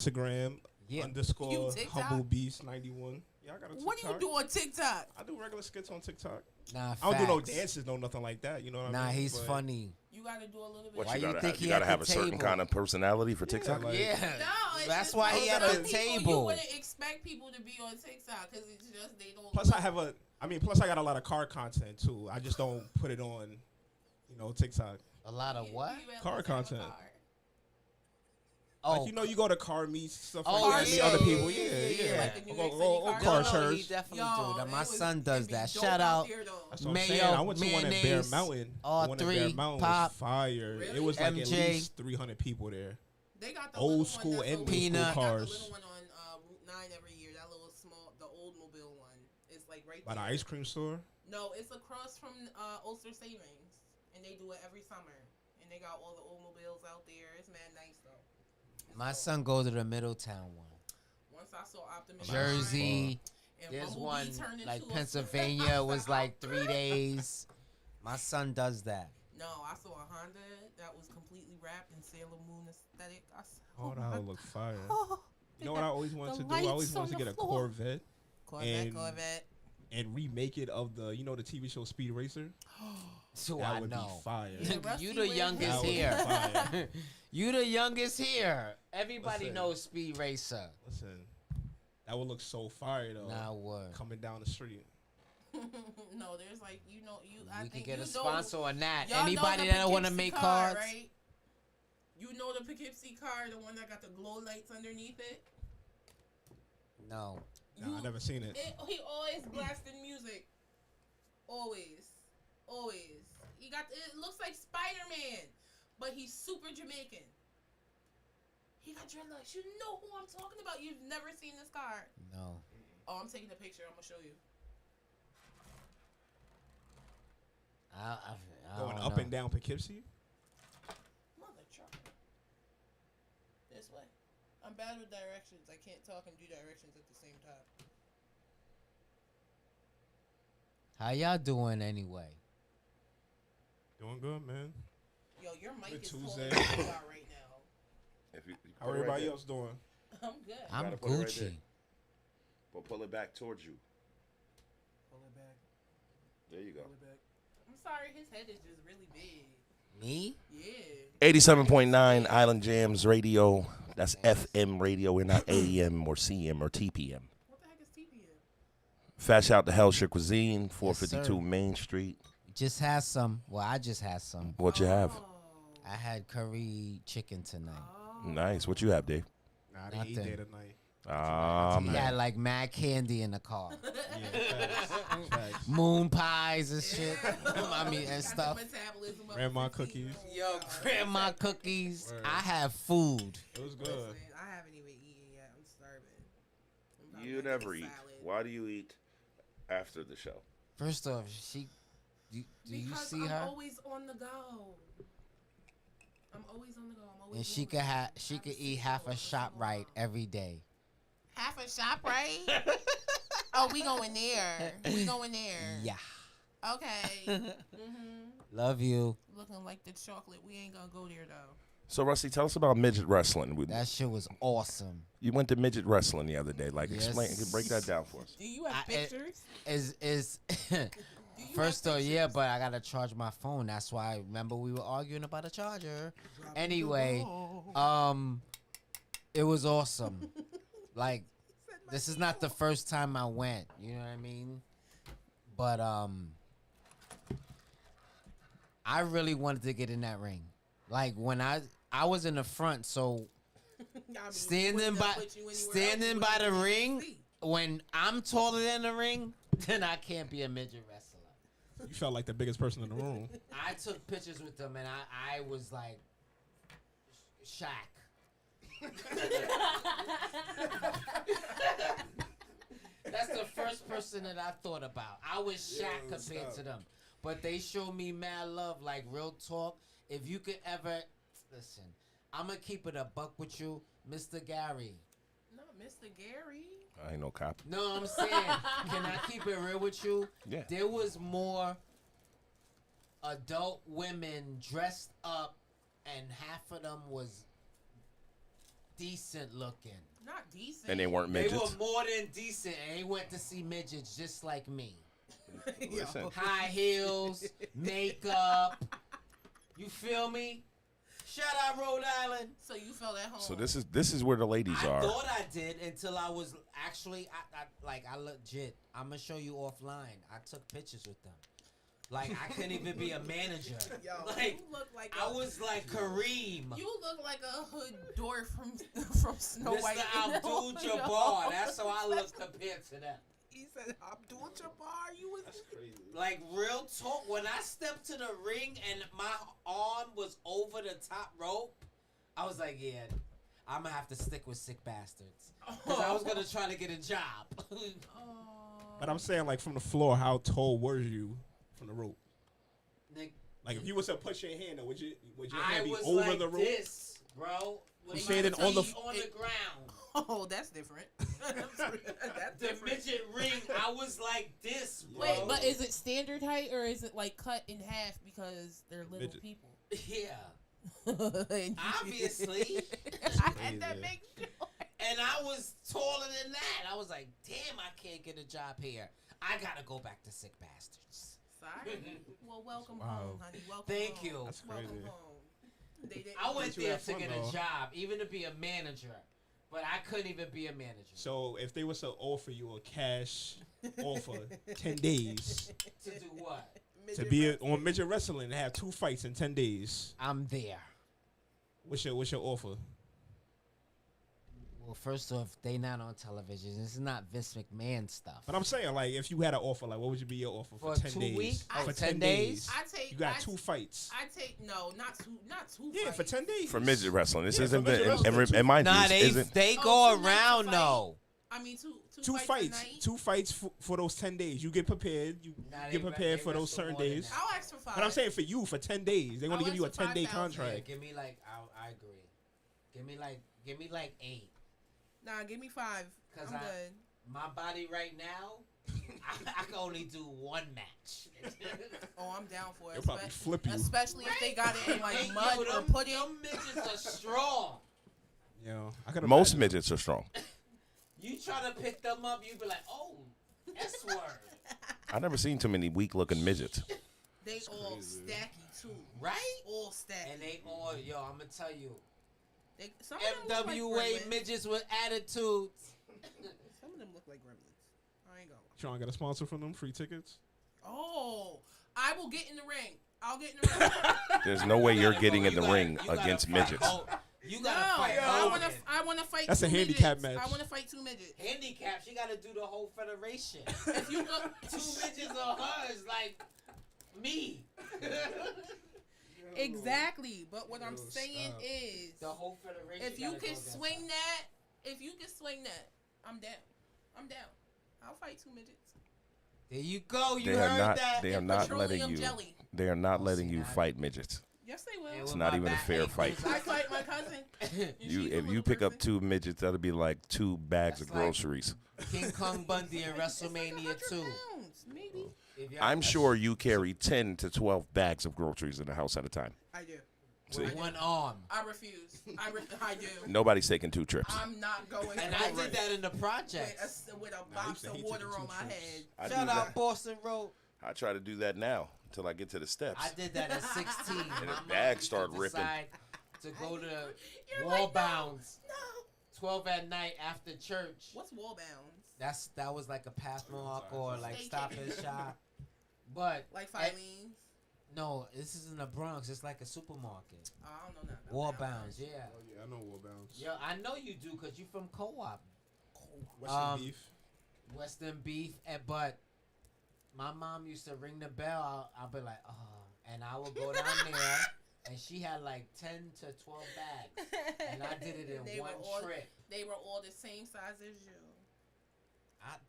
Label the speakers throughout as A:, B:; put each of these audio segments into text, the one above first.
A: Instagram underscore
B: You TikTok?
A: Humble Beast 91. Yeah, I got a TikTok.
B: What do you do on TikTok?
A: I do regular skits on TikTok.
C: Nah,
A: I don't do no
C: facts.
A: dances, no nothing like that. You know what I mean?
C: Nah, he's
A: But
C: funny.
B: You gotta do a little bit.
D: What
C: Why
D: you
C: you
D: gotta
C: think
D: have?
C: he
D: You gotta
C: at
D: have
C: the
D: a certain
C: table?
D: kind of personality for TikTok.
A: like-
C: Yeah,
B: No, it's
C: that's
B: just
C: why he
B: some
C: at the
B: people You
C: table.
B: wouldn't expect people to be on TikTok because it's just they don't.
A: Plus, I got a lot of car content too. I just don't put it on, TikTok.
C: A lot of what?
A: Car content.
C: Oh,
A: Like, you go to car meets, stuff
C: Oh,
A: like that, meet
C: yeah,
A: other
C: yeah,
A: people.
B: yeah,
A: Yeah,
B: yeah,
A: yeah.
B: like the New
A: Go
B: York City
A: car
B: car
C: no, he
A: church.
C: definitely do that. My son
B: it
C: does
B: would be
C: that.
B: dope
C: Shout out
B: there, though.
A: That's what I'm
C: Mayo,
A: saying. I went to one in Bear
C: mayonnaise,
A: Mountain.
C: all
A: The one in Bear
C: three,
A: Mountain
C: pop.
A: was fire.
B: Really?
A: It was like at
C: MJ.
A: least 300 people there.
B: They got the
A: Old
B: little
A: school
B: one that's
A: and
B: over-
A: new
C: school
B: they got
A: cars.
B: the little one on Route 9 every year. That little small, the Oldsmobile one. It's like right
A: By the
B: there.
A: ice cream store.
B: No, it's across from Ulster Savings, and they do it every summer. And they got all the Oldsmobiles out there. It's mad nice though. It's
C: my
B: dope.
C: son goes to the Middletown one.
B: Once I saw Optimus
C: Jersey.
B: Prime, and
C: There's
B: Bumblebee
C: one
B: turned
C: like
B: into a-
C: Pennsylvania was like 3 days. My son does that.
B: No, I saw a Honda that was completely wrapped in Sailor Moon aesthetic. I said,
A: Oh, that
B: my
A: would look fire.
B: God.
A: You know what I always wanted
B: the
A: to do? I always
B: lights
A: wanted to
B: on
A: get
B: the
A: a
B: floor.
A: Corvette And-
B: Corvette.
A: and remake it of the TV show Speed Racer.
C: So
A: That
C: I
A: would
C: know.
A: be fire.
B: Yeah, Rusty
C: You the
B: wears
C: youngest
A: That would be
C: here.
A: fire.
C: You the youngest here. Everybody
A: Listen.
C: knows Speed Racer.
A: Listen, that would look so fire though.
C: Nah, what?
A: Coming down the street.
B: No, there's like I
C: We
B: think
C: could get
B: you
C: a
B: know-
C: sponsor on that.
B: y'all know
C: Anybody
B: the
C: that want to
B: Poughkeepsie
C: make
B: car,
C: cards?
B: right? You know the Poughkeepsie car, the one that got the glow lights underneath it.
C: No.
A: Nah, I never seen it.
B: He always blasting music. Always. It looks like Spider-Man, but he's super Jamaican. He got dreadlocks. You know who I'm talking about. You've never seen this car.
C: No.
B: Oh, I'm taking a picture. I'm gonna show you.
C: I
A: Going
C: don't
A: up
C: know.
A: and down Poughkeepsie.
B: Mother trucker. This way. I'm bad with directions. I can't talk and do directions at the same time.
C: How y'all doing anyway?
A: Doing good, man.
B: Yo, your mic
A: Good
B: is
A: Tuesday.
B: pulling you out right now.
D: If you
A: How
D: put it right
A: everybody
D: there.
A: else doing?
B: I'm good.
C: I'm
D: gotta put it right
C: Gucci.
D: there. But pull it back towards you.
B: Pull it back.
D: There you go.
B: Pull it back. I'm sorry, his head is just really big.
C: Me?
B: Yeah.
D: 87.9 Island Jamz radio. That's FM radio. We're not AM or CM or TPM.
B: What the heck is TPM?
D: Fast out to Hellshire Cuisine,
C: Yes,
D: 452
C: sir.
D: Main Street.
C: Just had some. Well, I just had some.
D: What you have?
C: I had curry chicken tonight.
D: Nice. What you have, Dave?
A: Nah, I didn't eat
C: Nothing.
A: there tonight.
C: He
D: Man.
C: had like mad candy in the car.
A: Yeah, facts. Facts.
C: Moon pies and shit. I mean, and stuff.
A: Grandma cookies.
C: Yo, grandma cookies.
A: Word.
C: I have food.
A: It was good.
B: Listen, I haven't even eaten yet. I'm starving. I'm probably
D: You
B: gonna
D: never
B: make a
D: eat.
B: salad.
D: Why do you eat after the show?
C: First off, do you
B: Because
C: see
B: I'm
C: her?
B: always on the go. I'm always on the go. I'm always
C: And she
B: moving.
C: she could eat half a shop right every day.
B: Half a shop, right? Oh, we going there. We going there.
C: Yeah.
B: Okay.
C: Love you.
B: Looking like the chocolate. We ain't gonna go there though.
D: So, Rusty, tell us about midget wrestling.
C: That shit was awesome.
D: You went to midget wrestling the other day. Like,
C: Yes.
D: explain, break that down for us.
B: Do you have pictures?
C: Is
B: Do you
C: first
B: have
C: though, yeah,
B: pictures?
C: but I gotta charge my phone. That's why. Remember, we were arguing about a charger. Anyway, it was awesome. Like, this is not the first time I went. You know what I mean? But I really wanted to get in that ring. Like when I was in the front, so
B: I mean,
C: standing
B: wouldn't
C: by
B: that put you anywhere else?
C: standing
B: You
C: by
B: wouldn't
C: the
B: be
C: ring.
B: see.
C: When I'm taller than the ring, then I can't be a midget wrestler.
A: You felt like the biggest person in the room.
C: I took pictures with them and I was like Shaq. That's the first person that I thought about. I was Shaq compared to them. But they showed me mad love, like real talk. If you could ever listen, I'm gonna keep it a buck with you, Mr. Gary.
B: No, Mr. Gary.
D: I ain't no cop.
C: No, I'm saying, can I keep it real with you?
D: Yeah.
C: There was more adult women dressed up, and half of them was decent looking.
B: Not decent.
D: And they weren't
C: They
D: midgets.
C: were more than decent, and they went to see midgets just like me.
D: Listen.
C: High heels, makeup. You feel me? Shout out Rhode Island.
B: So you felt at home.
D: So this is where the ladies
C: I
D: are.
C: thought I did until I was actually I legit. I'm gonna show you offline. I took pictures with them. Like I couldn't even be a manager.
B: Yo,
C: Like
B: you look like
C: I was like Kareem.
B: You look like a hood dwarf from Snow White.
C: Mr. Abdul Jabbar. That's how I look compared to them.
B: He said Abdul Jabbar. You was
A: Crazy.
C: Like real talk, when I stepped to the ring and my arm was over the top rope, I was like, yeah, I'm gonna have to stick with sick bastards. Cause I was gonna try to get a job.
A: But I'm saying, like, from the floor, how tall were you from the rope?
C: Nick,
A: Like, if you was to push your hand, would your
C: I
A: hand be
C: was
A: over
C: like
A: the rope?
C: this, bro. With
A: You
C: my
A: standing on the
C: feet on the ground.
B: Oh, that's different. That's
C: The
B: different.
C: midget ring, I was like this, bro.
B: Wait, but is it standard height or is it like cut in half because they're little
A: Midget.
B: people?
C: Yeah, obviously.
B: I had that big joy.
C: And I was taller than that. I was like, damn, I can't get a job here. I gotta go back to sick bastards.
B: Sorry. Well, welcome
A: Wow.
B: home, honey. Welcome
C: Thank
B: home.
C: you.
A: That's
B: Welcome
A: crazy.
B: home. They didn't.
C: I went
A: you
C: there
A: have
C: to
A: fun,
C: get
A: though.
C: a job, even to be a manager. But I couldn't even be a manager.
A: So if they was to offer you a cash offer 10 days
C: To do what?
A: to be on midget wrestling and have 2 fights in 10 days,
C: I'm there.
A: what's your offer?
C: Well, first off, they not on television. This is not Vince McMahon stuff.
A: But I'm saying, like, if you had an offer, like, what would be your offer for
C: For
A: 10
C: 2
A: days?
C: weeks?
A: For
C: For
A: 10
C: 10
A: days.
C: days?
B: I take.
A: You got
B: I,
A: 2 fights.
B: I take not two.
A: Yeah, for
B: fights.
A: 10 days.
D: For midget wrestling. This
A: Yeah,
D: isn't
A: for midget wrestling.
D: and mind
C: Nah,
D: you,
C: they
D: this isn't
C: they
B: Oh,
C: go
B: 2 nights
C: around
B: to fight.
C: though.
B: I mean, two
A: two
B: fights.
A: fights.
B: A night.
A: 2 fights for those 10 days. You get prepared. You
C: Nah,
A: get prepared
C: they
A: for those
C: wrestle
A: certain
C: more than
A: days.
C: that.
B: I'll ask for 5.
A: But I'm saying for you, for 10 days, they want to
B: I'll
A: give you a
B: ask for
A: 10-day
B: 5,000.
C: Yeah,
A: contract.
C: give me like I agree. Give me like 8.
B: Nah, give me 5.
C: 'Cause
B: I'm good.
C: My body right now, I can only do 1 match.
B: Oh, I'm down for it.
A: They'll probably flip you.
B: Especially if they got it in like
C: Yo,
B: mud or
C: them,
B: pudding.
C: them midgets are strong.
A: Yeah, I could
D: most
A: imagine.
D: midgets are strong.
C: You try to pick them up, you be like, oh, S word.
D: I never seen too many weak looking midgets.
B: They all
A: crazy.
B: stacky too.
C: Right?
B: All stacky.
C: And they all, yo, I'm going to tell you,
B: Some of them look like
C: FWA
B: gremlins.
C: midgets with attitudes.
B: Some of them look like gremlins. I ain't going.
A: Trying to get a sponsor from them, free tickets.
B: Oh, I will get in the ring. I'll get in the ring.
D: There's no way you're getting in the ring
C: You gotta
D: against
C: fight
D: midgets.
C: You
B: No,
C: gotta fight Hogan.
B: I want to fight.
A: That's a
B: 2
A: handicap
B: midgets.
A: match.
B: I want to fight 2 midgets.
C: Handicap, she got to do the whole federation.
B: If you go,
C: 2 midgets on her is like me.
B: Exactly, but what I'm
A: Yo,
B: saying
A: stop.
B: is,
C: The whole federation.
B: if you
C: gotta go
B: can
C: against
B: swing
C: her.
B: that, I'm down. I'm down. I'll fight 2 midgets.
C: There you go. You
D: They are
C: heard
D: not.
C: that.
D: They are
B: And
D: not letting
B: petroleum
D: you.
B: jelly.
D: They are not
C: Oh,
D: letting
C: see,
D: you
C: now-
D: fight midgets.
B: Yes, they
C: And
B: will.
C: with
D: not
C: my
D: even a
C: back
D: fair
C: aches,
D: fight.
B: I fight my cousin. And
D: You,
B: she's a
D: if you
B: little
D: pick up
B: person.
D: 2 midgets, that'll be like 2 bags
C: That's
D: of
C: like-
D: groceries.
C: King Kong Bundy in
B: It's like
C: WrestleMania
B: 100
C: 2.
B: pounds, maybe.
C: If y'all-
D: I'm sure you carry 10 to 12 bags of groceries in the house at a time.
B: I do.
D: See,
C: with 1 arm.
B: I refuse. I do.
D: nobody's taking 2 trips.
B: I'm not going.
C: And
B: to
C: I
B: go
C: did that in the project.
B: with a
A: I used
B: box
A: to
B: of
A: hate
B: water
A: taking
B: on
A: 2
B: my
A: trips.
B: head.
D: I
C: Shout
D: do
C: out
D: that.
C: Boston Road.
D: I try to do that now until I get to the steps.
C: I did that at 16.
D: And
C: My
D: his
C: mom
D: bag
C: used to
D: started ripping.
C: decide to go to
B: You're
C: wall
B: like,
C: bounds.
B: No.
C: 12 at night after church.
B: What's wall bounds?
C: That was like a path mark or like
B: Staycation.
C: stop and shop. But
B: Like
C: at-
B: Filene's?
C: no, this is in the Bronx. It's like a supermarket.
B: Oh, I don't know nothing.
C: Wall
B: about
C: bounds, yeah.
A: Oh yeah, I know wall bounds.
C: Yo, I know you do because you from Co-op.
A: Western beef.
C: Western beef, but my mom used to ring the bell. I'll be like, oh, and I would go down there, and she had like 10 to 12 bags, and I did it in
B: They
C: one
B: were all-
C: trip.
B: They were all the same size as you.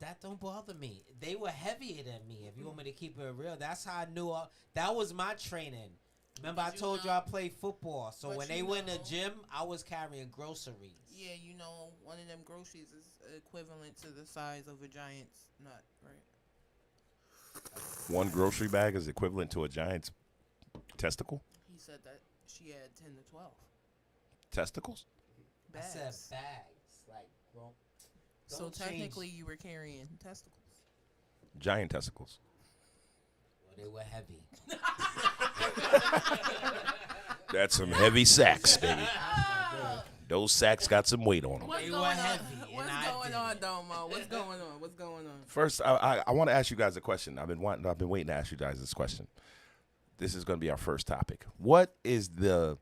C: That don't bother me. They were heavier than me. If you want me to keep it real, that's how I knew. That was my training. Remember, I
B: But you
C: told you
B: know-
C: I played football. So
B: but
C: when
B: you
C: they went to
B: know-
C: gym, I was carrying groceries.
B: Yeah, you know, one of them groceries is equivalent to the size of a giant's nut, right?
D: 1 grocery bag is equivalent to a giant's testicle.
B: He said that she had 10 to 12
D: Testicles?
C: I said bags. Like, bro.
B: So
C: don't
B: technically,
C: change.
B: you were carrying testicles.
D: Giant testicles.
C: Well, they were heavy.
D: That's some heavy sacks, baby. Those sacks got some weight on them.
B: What's
C: They
B: going
C: were
B: on?
C: heavy,
B: What's
C: and I
B: going
C: did
B: on,
C: it.
B: Domo? What's going on? What's going on?
D: First, I want to ask you guys a question. I've been waiting to ask you guys this question. This is going to be our first topic. What is the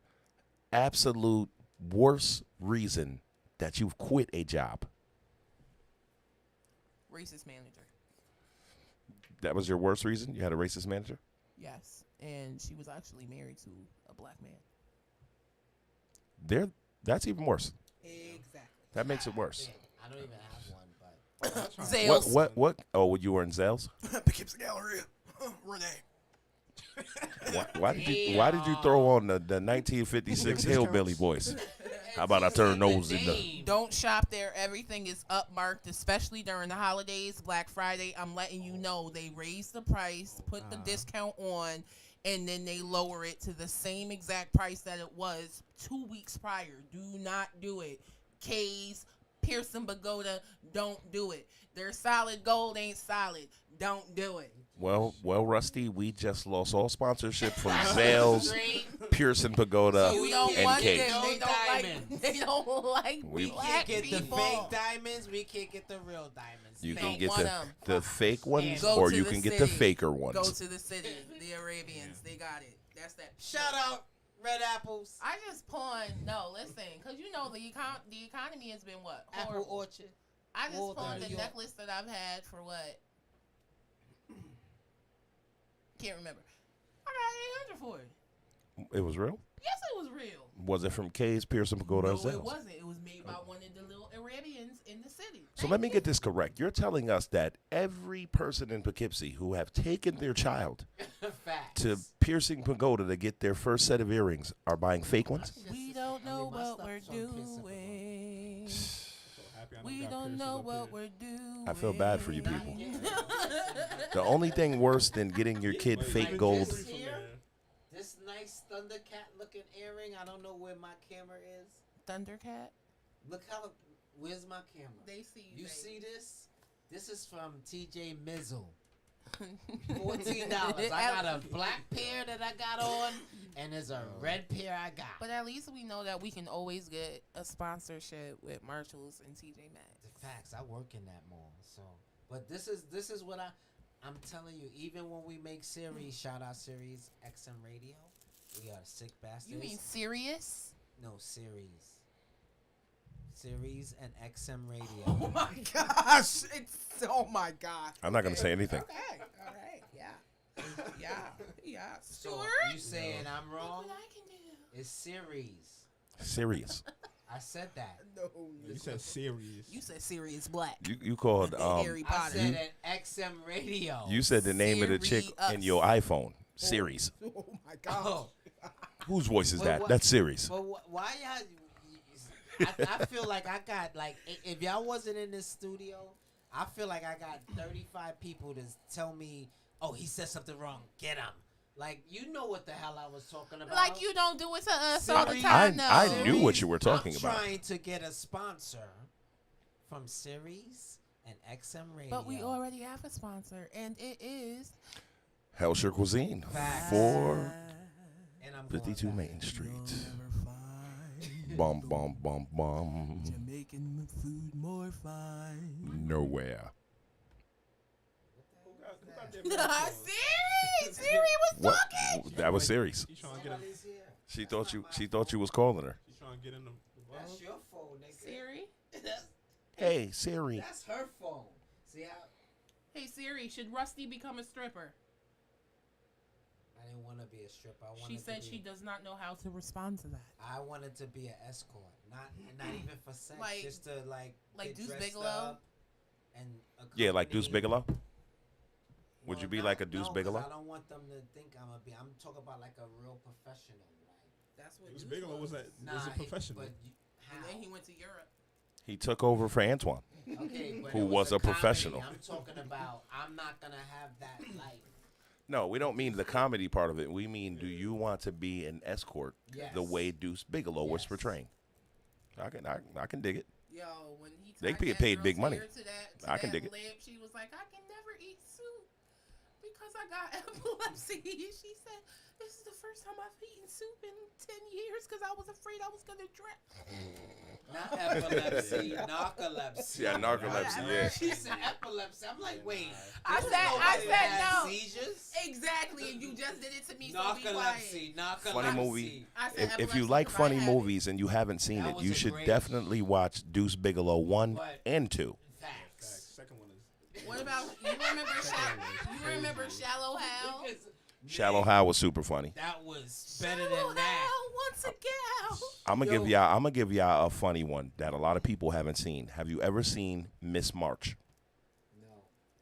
D: absolute worst reason that you've quit a job?
B: Racist manager.
D: That was your worst reason? You had a racist manager?
B: Yes, and she was actually married to a black man.
D: That's even worse.
B: Exactly.
D: That makes it worse.
C: I don't even have one, but
B: Sales.
D: What? Oh, you were in Zales?
A: Poughkeepsie Galleria. Renee.
D: Why did you throw on the 1956 hillbilly voice? How about I turn those into?
B: Don't shop there. Everything is upmarked, especially during the holidays. Black Friday, I'm letting you know they raise the price, put the discount on, and then they lower it to the same exact price that it was 2 weeks prior. Do not do it. K's, Pearson Pagoda, don't do it. Their solid gold ain't solid. Don't do it.
D: Well, Rusty, we just lost all sponsorship from Zales, Pearson Pagoda,
B: You don't
D: and
B: want
D: K's.
B: them. They don't
C: Diamonds.
B: like. They don't like
D: We
B: black
C: get the
B: people.
C: fake diamonds. We can't get the real diamonds.
D: You
B: Don't
D: can get
B: want
D: the fake ones,
B: Go
D: or
B: to
D: you
B: the
D: can get the
B: city.
D: faker ones.
B: Go to the city. The Arabians, they got it. That's that.
C: Shout out Red Apples.
B: I just pawned. No, listen, because you know the economy has been what?
C: Apple
B: Horrible.
C: Orchard.
B: I just
C: Walden,
B: pawned
C: New
B: the
C: York.
B: necklace that I've had for what? Can't remember. I got 800 for it.
D: It was real?
B: Yes, it was real.
D: Was it from K's, Pearson Pagoda,
B: No,
D: or Zales?
B: it wasn't. It was made by one of the little Arabians in the city.
D: So let me get this correct. You're telling us that every person in Poughkeepsie who have taken their child
C: Facts.
D: to Piercing Pagoda to get their first set of earrings are buying fake ones?
B: We don't know
C: my
B: what
C: stuff's
B: we're
C: on Pearson
B: doing.
A: So happy I
B: We
A: got
B: don't
A: Pearson
B: know
A: up
B: what
A: here.
B: we're doing.
D: I feel bad for you people.
C: Yeah.
D: The only thing worse than getting your kid
A: Wait,
D: fake
C: like
D: gold.
C: this here? This nice Thundercat looking earring. I don't know where my camera is.
B: Thundercat.
C: Look how. Where's my camera?
B: They see
C: You
B: baby.
C: see this? This is from TJ Mizzle. $14. I got a black pair that I got on, and there's a red pair I got.
B: But at least we know that we can always get a sponsorship with Marshalls and TJ Maxx.
C: The facts, I work in that mall. So, but this is what I'm telling you. Even when we make series, shout out series XM Radio, we are sick bastards.
B: You mean serious?
C: no series? Series and XM Radio.
B: Oh my gosh! Oh my gosh!
D: I'm not going to say anything.
B: Okay, all right, yeah.
C: So
B: Sure.
C: you saying I'm
B: Look
C: wrong?
B: what I can do.
C: It's series.
D: Serious.
C: I said that.
B: No,
A: You said serious.
B: you said serious black.
D: You called
B: Harry
C: I
B: Potter.
C: said an XM Radio.
D: you said the name of the chick in your iPhone. Series.
B: Oh my gosh!
C: Oh,
D: Whose voice is
C: But
D: that?
C: what-
D: That's Series.
C: but why y'all? I feel like I got like if y'all wasn't in this studio, I feel like I got 35 people to tell me, oh, he said something wrong. Get him. Like you know what the hell I was talking about.
B: Like you don't do it to us all the
C: Series-
B: time. No.
D: I knew what you were talking
C: I'm
D: about.
C: trying to get a sponsor from Series and XM Radio.
B: But we already have a sponsor, and it is
D: Hellshire Cuisine.
C: Facts.
D: 452
C: and I'm going
D: Main
C: back.
D: Street. Bum, bum, bum, bum.
B: Jamaican food more fine.
D: Nowhere.
A: Who got them headphones?
B: Siri was
D: What?
B: talking.
D: That was Series.
A: She trying to get him.
C: Somebody's here.
D: She thought you was calling her.
A: She trying to get in the
C: That's
A: bus.
C: your phone, nigga.
B: Siri.
D: Hey, Siri.
C: That's her phone. See how
B: Hey Siri, should Rusty become a stripper?
C: I didn't want to be a stripper. I wanted
B: She said
C: to
B: she
C: be,
B: does not know how to respond to that.
C: I wanted to be an escort, not even for sex,
B: Like-
C: just to like
B: like
C: get
B: Deuce
C: dressed
B: Bigelow?
C: up and
D: Yeah, like Deuce
C: accompany-
D: Bigelow. Would you be like a Deuce
C: 'cause
D: Bigelow?
C: I don't want them to think I'm talking about like a real professional. Like,
B: That's what
A: Deuce Bigelow was a
C: nah,
A: professional.
C: But how?
B: And then he went to Europe.
D: He took over for Antoine.
C: Okay, but
D: Who
C: it
D: was a
C: comedy.
D: professional.
C: I'm talking about. I'm not gonna have that life.
D: No, we don't mean the comedy part of it. We mean, do you want to be an escort
C: Yes.
D: the way Deuce Bigelow was
C: Yes.
D: portraying? I can dig it.
B: Yo, when he
D: They
B: tied
D: get
B: that
D: paid
B: girl's
D: big money.
B: hair to that,
D: I can dig it.
B: lamp, she was like, I can never eat soup because I got epilepsy. She said, this is the first time I've eaten soup in 10 years because I was afraid I was going to drown.
C: Not epilepsy, narcolepsy.
D: Yeah, narcolepsy. Yeah.
C: She said epilepsy. I'm like, wait.
B: I
C: there's
B: said
C: nobody that has
B: no.
C: Seizures?
B: Exactly, and you just did it to me, so be quiet.
C: Narcolepsy.
D: Funny movie.
B: I said
D: If you
B: epilepsy
D: like
B: 'cause I
D: funny
B: had it.
D: movies and you haven't seen
C: That
D: it,
C: was
D: you
C: a
D: should
C: great-
D: definitely watch Deuce Bigelow 1
C: But-
D: and 2.
C: Facts.
A: Second one is.
B: What about, you remember Shallow Hal?
C: Because,
D: Shallow
C: man,
D: Hal was super funny.
C: That was better
B: Shallow
C: than that.
B: Hal once again.
D: I'm
C: Yo.
D: gonna give y'all a funny one that a lot of people haven't seen. Have you ever seen Miss March?
C: No,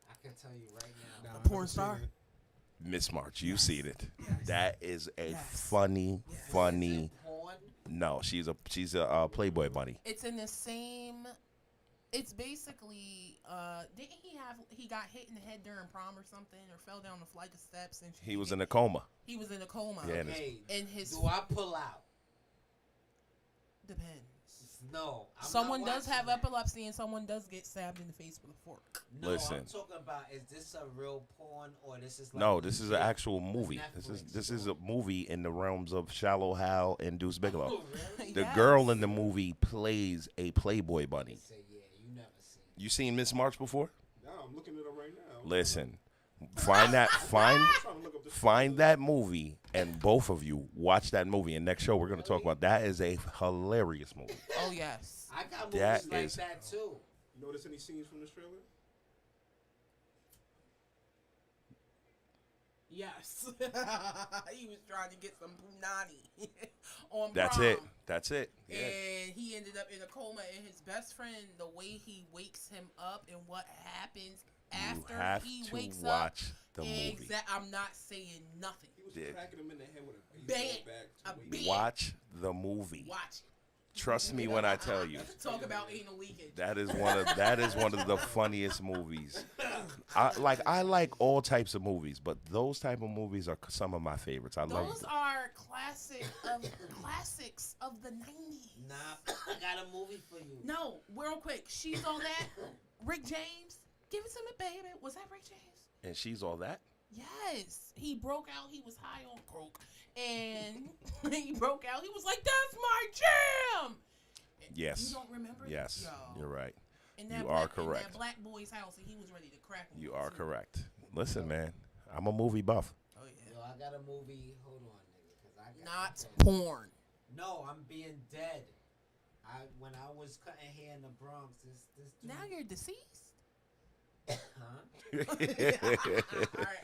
C: I can tell you right now.
A: Nah,
B: porn
A: I haven't
B: star?
A: seen it.
D: Miss March, you've seen it.
B: Yes.
D: That is a
B: Yes.
D: funny.
C: Porn?
D: No, she's a Playboy bunny.
B: It's in the same. It's basically. Didn't he got hit in the head during prom or something, or fell down a flight of steps and
D: He was in a coma.
B: He was in a coma.
D: Yeah,
C: Okay,
B: And his
C: do I pull out?
B: depends.
C: No. I'm
B: Someone
C: not
B: does
C: watching
B: have
C: that.
B: epilepsy, and someone does get stabbed in the face with a fork.
C: No,
D: Listen.
C: I'm talking about, is this a real porn or this is like
D: No, this is an
C: legit
D: actual movie.
C: Netflix
D: This is a movie in the realms of Shallow Hal and Deuce Bigelow.
C: Oh, really?
D: The
B: Yes.
D: girl in the movie plays a Playboy
C: They
D: bunny.
C: say, yeah, you never seen it.
D: You seen Miss March before?
A: Nah, I'm looking it up right now.
D: Listen,
A: I'm trying to look up this.
D: find that movie, and both of you watch that movie. And next show we're gonna talk about that is a hilarious movie.
B: Oh yes.
C: I got
D: That
C: movies like
D: is-
C: that too.
A: You notice any scenes from this trailer?
B: Yes. He was trying to get some punani on
D: That's
B: prom.
D: it. That's it. Yeah.
B: And he ended up in a coma, and his best friend, the way he wakes him up and what happens
D: You
B: after
D: have
B: he
D: to
B: wakes
D: watch
B: up.
D: the movie.
B: I'm not saying nothing.
A: He was
D: Yeah.
A: cracking him in the head with a
B: Bam.
A: baseball bat.
B: A
A: to
B: bam.
A: wake
D: Watch the movie.
B: Watch it.
D: Trust me when I tell you.
B: Talk about anal leakage.
D: That is one of the funniest movies. I like all types of movies, but those type of movies are some of my favorites. I love
B: Those
D: them.
B: are classics of the 90s.
C: Nah, I got a movie for you.
B: No, real quick. She's on that. Rick James. Give it to me, baby. Was that Rick James?
D: And she's all that.
B: Yes. He broke out. He was high on coke. And he broke out. He was like, that's my jam.
D: Yes.
B: You don't remember it?
D: Yes,
B: Yo.
D: you're right.
B: In
D: You
B: that
D: are
B: black, in
D: correct.
B: that black boy's house, and he was ready to crack him.
D: You are correct. Listen, man, I'm a movie buff.
B: Oh, yeah.
C: Yo, I got a movie. Hold on, nigga, because I got
B: Not
C: okay.
B: porn.
C: No, I'm being dead. When I was cutting hair in the Bronx, this dude,
B: Now you're deceased?
C: huh?
B: All right,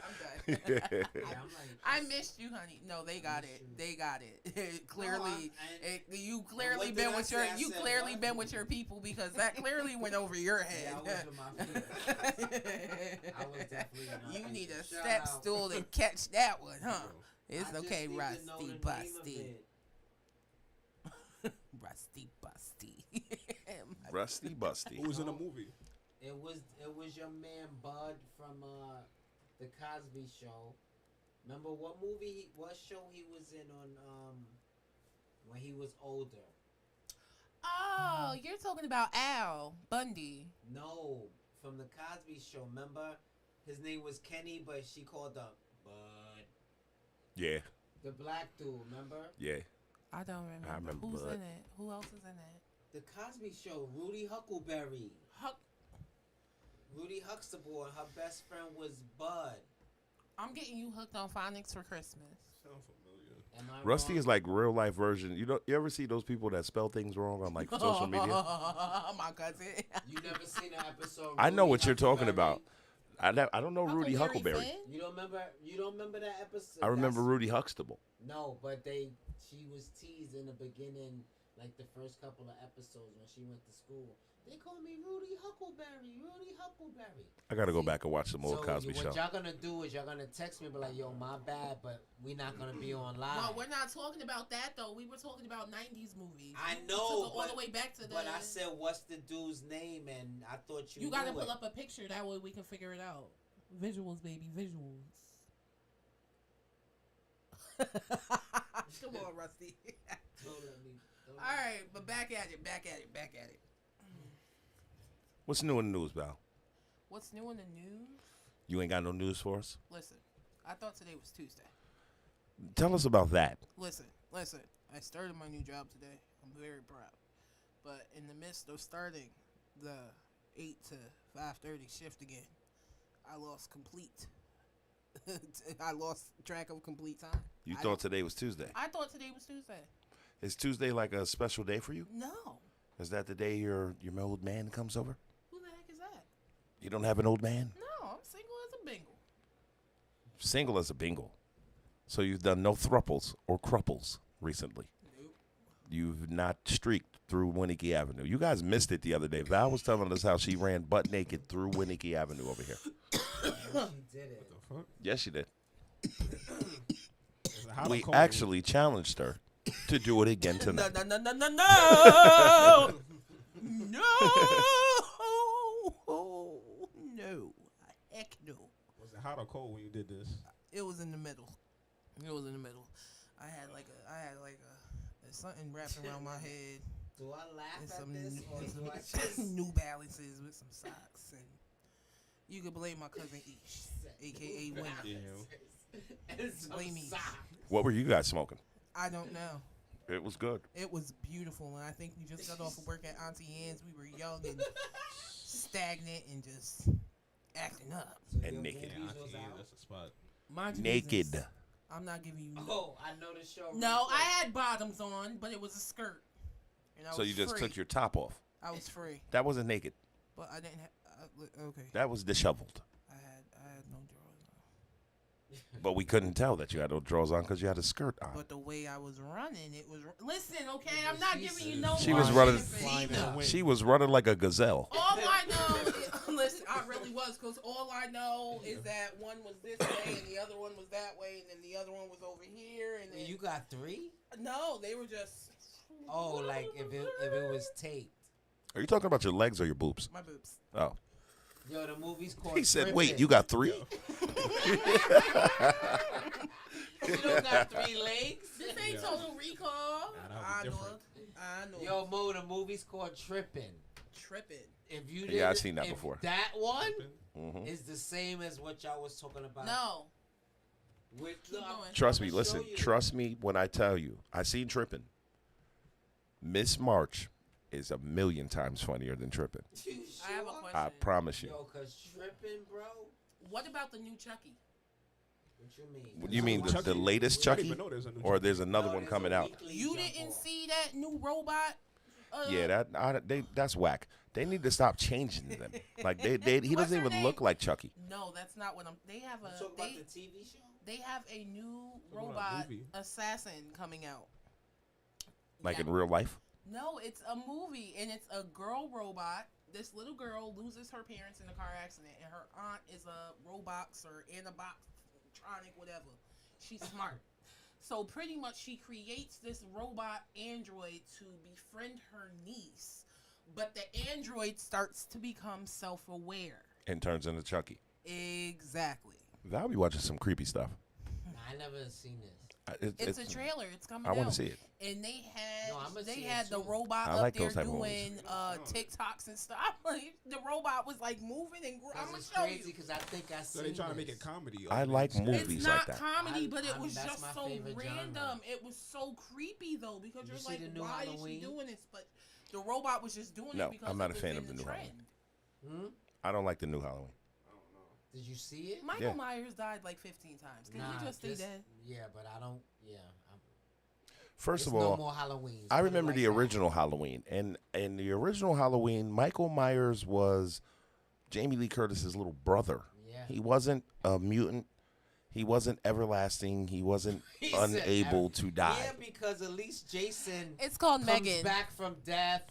B: I'm done.
C: Yeah, I'm like,
B: I missed you, honey. No, they got it. They got it. Clearly, you clearly
C: what
B: been
C: did
B: with
C: I
B: your
C: say? I
B: you
C: said
B: clearly
C: what?
B: been with your people because that clearly went over your head.
C: Yeah, I was with my feet. I was definitely with my
B: You need a
C: feet.
B: step
C: Shout out.
B: stool to catch that one, huh? It's
C: I just
B: okay,
C: need to know
B: Rusty
C: the name of
B: Busty.
C: it.
B: Rusty Busty.
D: Rusty Busty.
A: Who was in the movie?
C: It was your man Bud from the Cosby Show. Remember what show he was in on when he was older?
B: Oh, you're talking about Al Bundy.
C: No, from the Cosby Show. Remember, his name was Kenny, but she called him Bud.
D: Yeah,
C: The black dude, remember?
D: yeah.
B: I don't remember.
D: I remember
B: Who's
D: Bud.
B: in it? Who else is in it?
C: The Cosby Show. Rudy Huckleberry. Rudy Huxtable, and her best friend was Bud.
B: I'm getting you hooked on phonics for Christmas.
A: Sound familiar.
C: Am I
D: Rusty
C: wrong?
D: is like real life version. You ever see those people that spell things wrong on like social media?
B: My cousin.
C: You never seen an episode?
D: I know
C: Rudy
D: what you're talking
C: Huckleberry?
D: about. I don't know Rudy Huckleberry.
B: Finn?
C: You don't remember that episode?
D: I remember
C: That's-
D: Rudy Huxtable.
C: No, but she was teased in the beginning, like the first couple of episodes when she went to school. They call me Rudy Huckleberry. Rudy Huckleberry.
D: I gotta go back and watch the old Cosby
C: what
D: Show.
C: y'all gonna do is y'all gonna text me, be like, "Yo, my bad, but we not gonna be on live."
B: Well, we're not talking about that though. We were talking about '90s movies.
C: I
B: You
C: know,
B: took it all the way back to the.
C: But I said, "What's the dude's name?" And I thought you.
B: you gotta
C: knew
B: pull
C: it.
B: up a picture that way we can figure it out. Visuals, baby, visuals. Come on, Rusty.
C: Don't let me
B: All right, but back at it.
D: What's new in the news, Val?
B: What's new in the news?
D: You ain't got no news for us?
B: Listen, I thought today was Tuesday.
D: Tell us about that.
B: Listen. I started my new job today. I'm very proud. But in the midst of starting the 8 to 5:30 shift again, I lost track of complete time.
D: You thought today was Tuesday.
B: I thought today was Tuesday.
D: Is Tuesday like a special day for you?
B: No.
D: Is that the day your old man comes over?
B: Who the heck is that?
D: You don't have an old man?
B: No, I'm single as a bingle.
D: Single as a bingle. So you've done no thruples or crupples recently?
B: Nope.
D: You've not streaked through Winnicke Avenue. You guys missed it the other day. Val was telling us how she ran butt naked through Winnicke Avenue over here.
C: She did it.
A: What the fuck?
D: Yes, she did.
A: Is it hot or
D: We
A: cold?
D: actually challenged her to do it again tonight.
B: No. No. Heck no.
A: Was it hot or cold when you did this?
B: It was in the middle. I had like something wrapped around my head.
C: Do I laugh
B: And
C: at
B: some,
C: this or
B: and
C: do I
B: some
C: just
B: New Balances with some socks, and you could blame my cousin Ish, aka Winnie.
C: and some
B: Blame me.
C: socks?
D: What were you guys smoking?
B: I don't know.
D: It was good.
B: It was beautiful, and I think we just got off of work at Auntie Ann's. We were young and stagnant and just acting up.
C: So
D: And
C: your
D: naked.
C: movies
A: Yeah,
C: was
A: Auntie,
C: out?
A: that's a spot.
B: Mind you,
D: Naked.
B: business, I'm not giving you.
C: Oh, I know the show.
B: No, I had bottoms on, but it was a skirt. And I
D: So
B: was
D: you just
B: free.
D: took your top off.
B: I was free,
D: That wasn't naked.
B: but I didn't have. Okay,
D: That was disheveled.
B: I had no drawers on.
D: But we couldn't tell that you had no drawers on because you had a skirt on.
B: But the way I was running, it was. Listen, okay, I'm not giving you no.
D: She was
B: more
D: running-
B: shit,
A: Flying in
B: either.
A: the wind.
D: She was running like a gazelle.
B: All I know, listen, I really was, because all I know is that one was this way and the other one was that way, and then the other one was over here, and then
C: You got 3?
B: no, they were just
C: Oh, like if it was taped.
D: Are you talking about your legs or your boobs?
B: my boobs.
D: Oh.
C: Yo, the movie's called.
D: He said,
C: Trippin'.
D: wait, you got 3?
C: You don't got 3 legs.
B: This ain't
A: Yeah.
B: Total Recall.
A: Nah, that was different.
B: I know.
C: Yo, Mo, the movie's called Trippin'.
B: Tripping.
C: If you
D: Yeah, I've
C: didn't-
D: seen that
C: if
D: before.
C: That one
D: Hmm
C: is the same as what y'all was talking about.
B: No.
C: With,
B: Keep going.
D: Trust me,
C: I'ma
D: listen.
C: show you.
D: Trust me when I tell you. I seen Trippin'. Miss March is a million times funnier than Trippin'.
C: You
B: I have a
C: sure?
B: question.
D: I promise you.
C: Yo, cause Trippin', bro.
B: What about the new Chucky?
C: What you mean?
D: What do you mean, the
A: Chucky?
D: latest
A: I didn't
D: Chucky?
A: even know there's a new
D: Or
A: Chucky.
D: there's another
C: No,
D: one
C: there's
D: coming
C: a
D: out?
C: weekly
B: You
C: jump
B: didn't
C: on.
B: see that new robot?
D: Yeah, that's whack. They need to stop changing them. Like he
B: What's
D: doesn't
B: her
D: even
B: name?
D: look like Chucky.
B: No, that's not what I'm. They have
C: You
B: a.
C: talk about the TV show?
B: They have a new
A: Talking about a
B: robot
A: movie.
B: assassin coming out.
D: Like
B: Yeah.
D: in real life.
B: No, it's a movie, and it's a girl robot. This little girl loses her parents in a car accident, and her aunt is a robox or animatronic, whatever. She's smart. So pretty much she creates this robot android to befriend her niece. But the android starts to become self-aware.
D: And turns into Chucky.
B: Exactly.
D: Val be watching some creepy stuff.
C: Nah, I never seen this.
B: It's a trailer. It's coming
D: I
B: out.
D: want to see it.
B: And they had
C: No, I'ma see it
B: had the
C: too.
B: robot
D: I
B: up
D: like
B: there
D: those type of
B: doing
D: movies.
B: TikToks and stuff. Like, the robot was like moving and I'm gonna
C: It's
B: show
C: crazy
B: you.
C: because I think I
A: So
C: seen
A: they trying to make
C: this.
A: it comedy.
D: I
A: over
D: like
A: there.
D: movies
B: It's
D: like
B: not
D: that.
B: comedy, but it
C: I'm-
B: was
C: that's
B: just
C: my
B: so
C: favorite
B: random.
C: genre.
B: It was so creepy though because
C: You
B: you're
C: see
B: like,
C: the new
B: why is
C: Halloween?
B: she doing this? But the robot was just doing
D: No,
B: it because
D: I'm not
B: it
D: a
B: was
D: fan
B: in
D: of the new
B: trend.
D: Halloween.
C: Hmm?
D: I don't like the new Halloween.
C: Did you see it?
B: Michael
D: Yeah.
B: Myers died like 15 times. Can you just stay
C: this-
B: dead?
C: Yeah, but I don't. Yeah.
D: First
C: There's
D: of all,
C: no more Halloweens.
D: I
C: Put it
D: remember
C: like
D: the
C: that.
D: original Halloween, and the original Halloween, Michael Myers was Jamie Lee Curtis's little brother.
C: Yeah.
D: He wasn't a mutant. He wasn't everlasting. He wasn't
C: He said
D: unable to die.
C: Yeah, because at least Jason
B: It's called
C: comes
B: Megan.
C: back from death.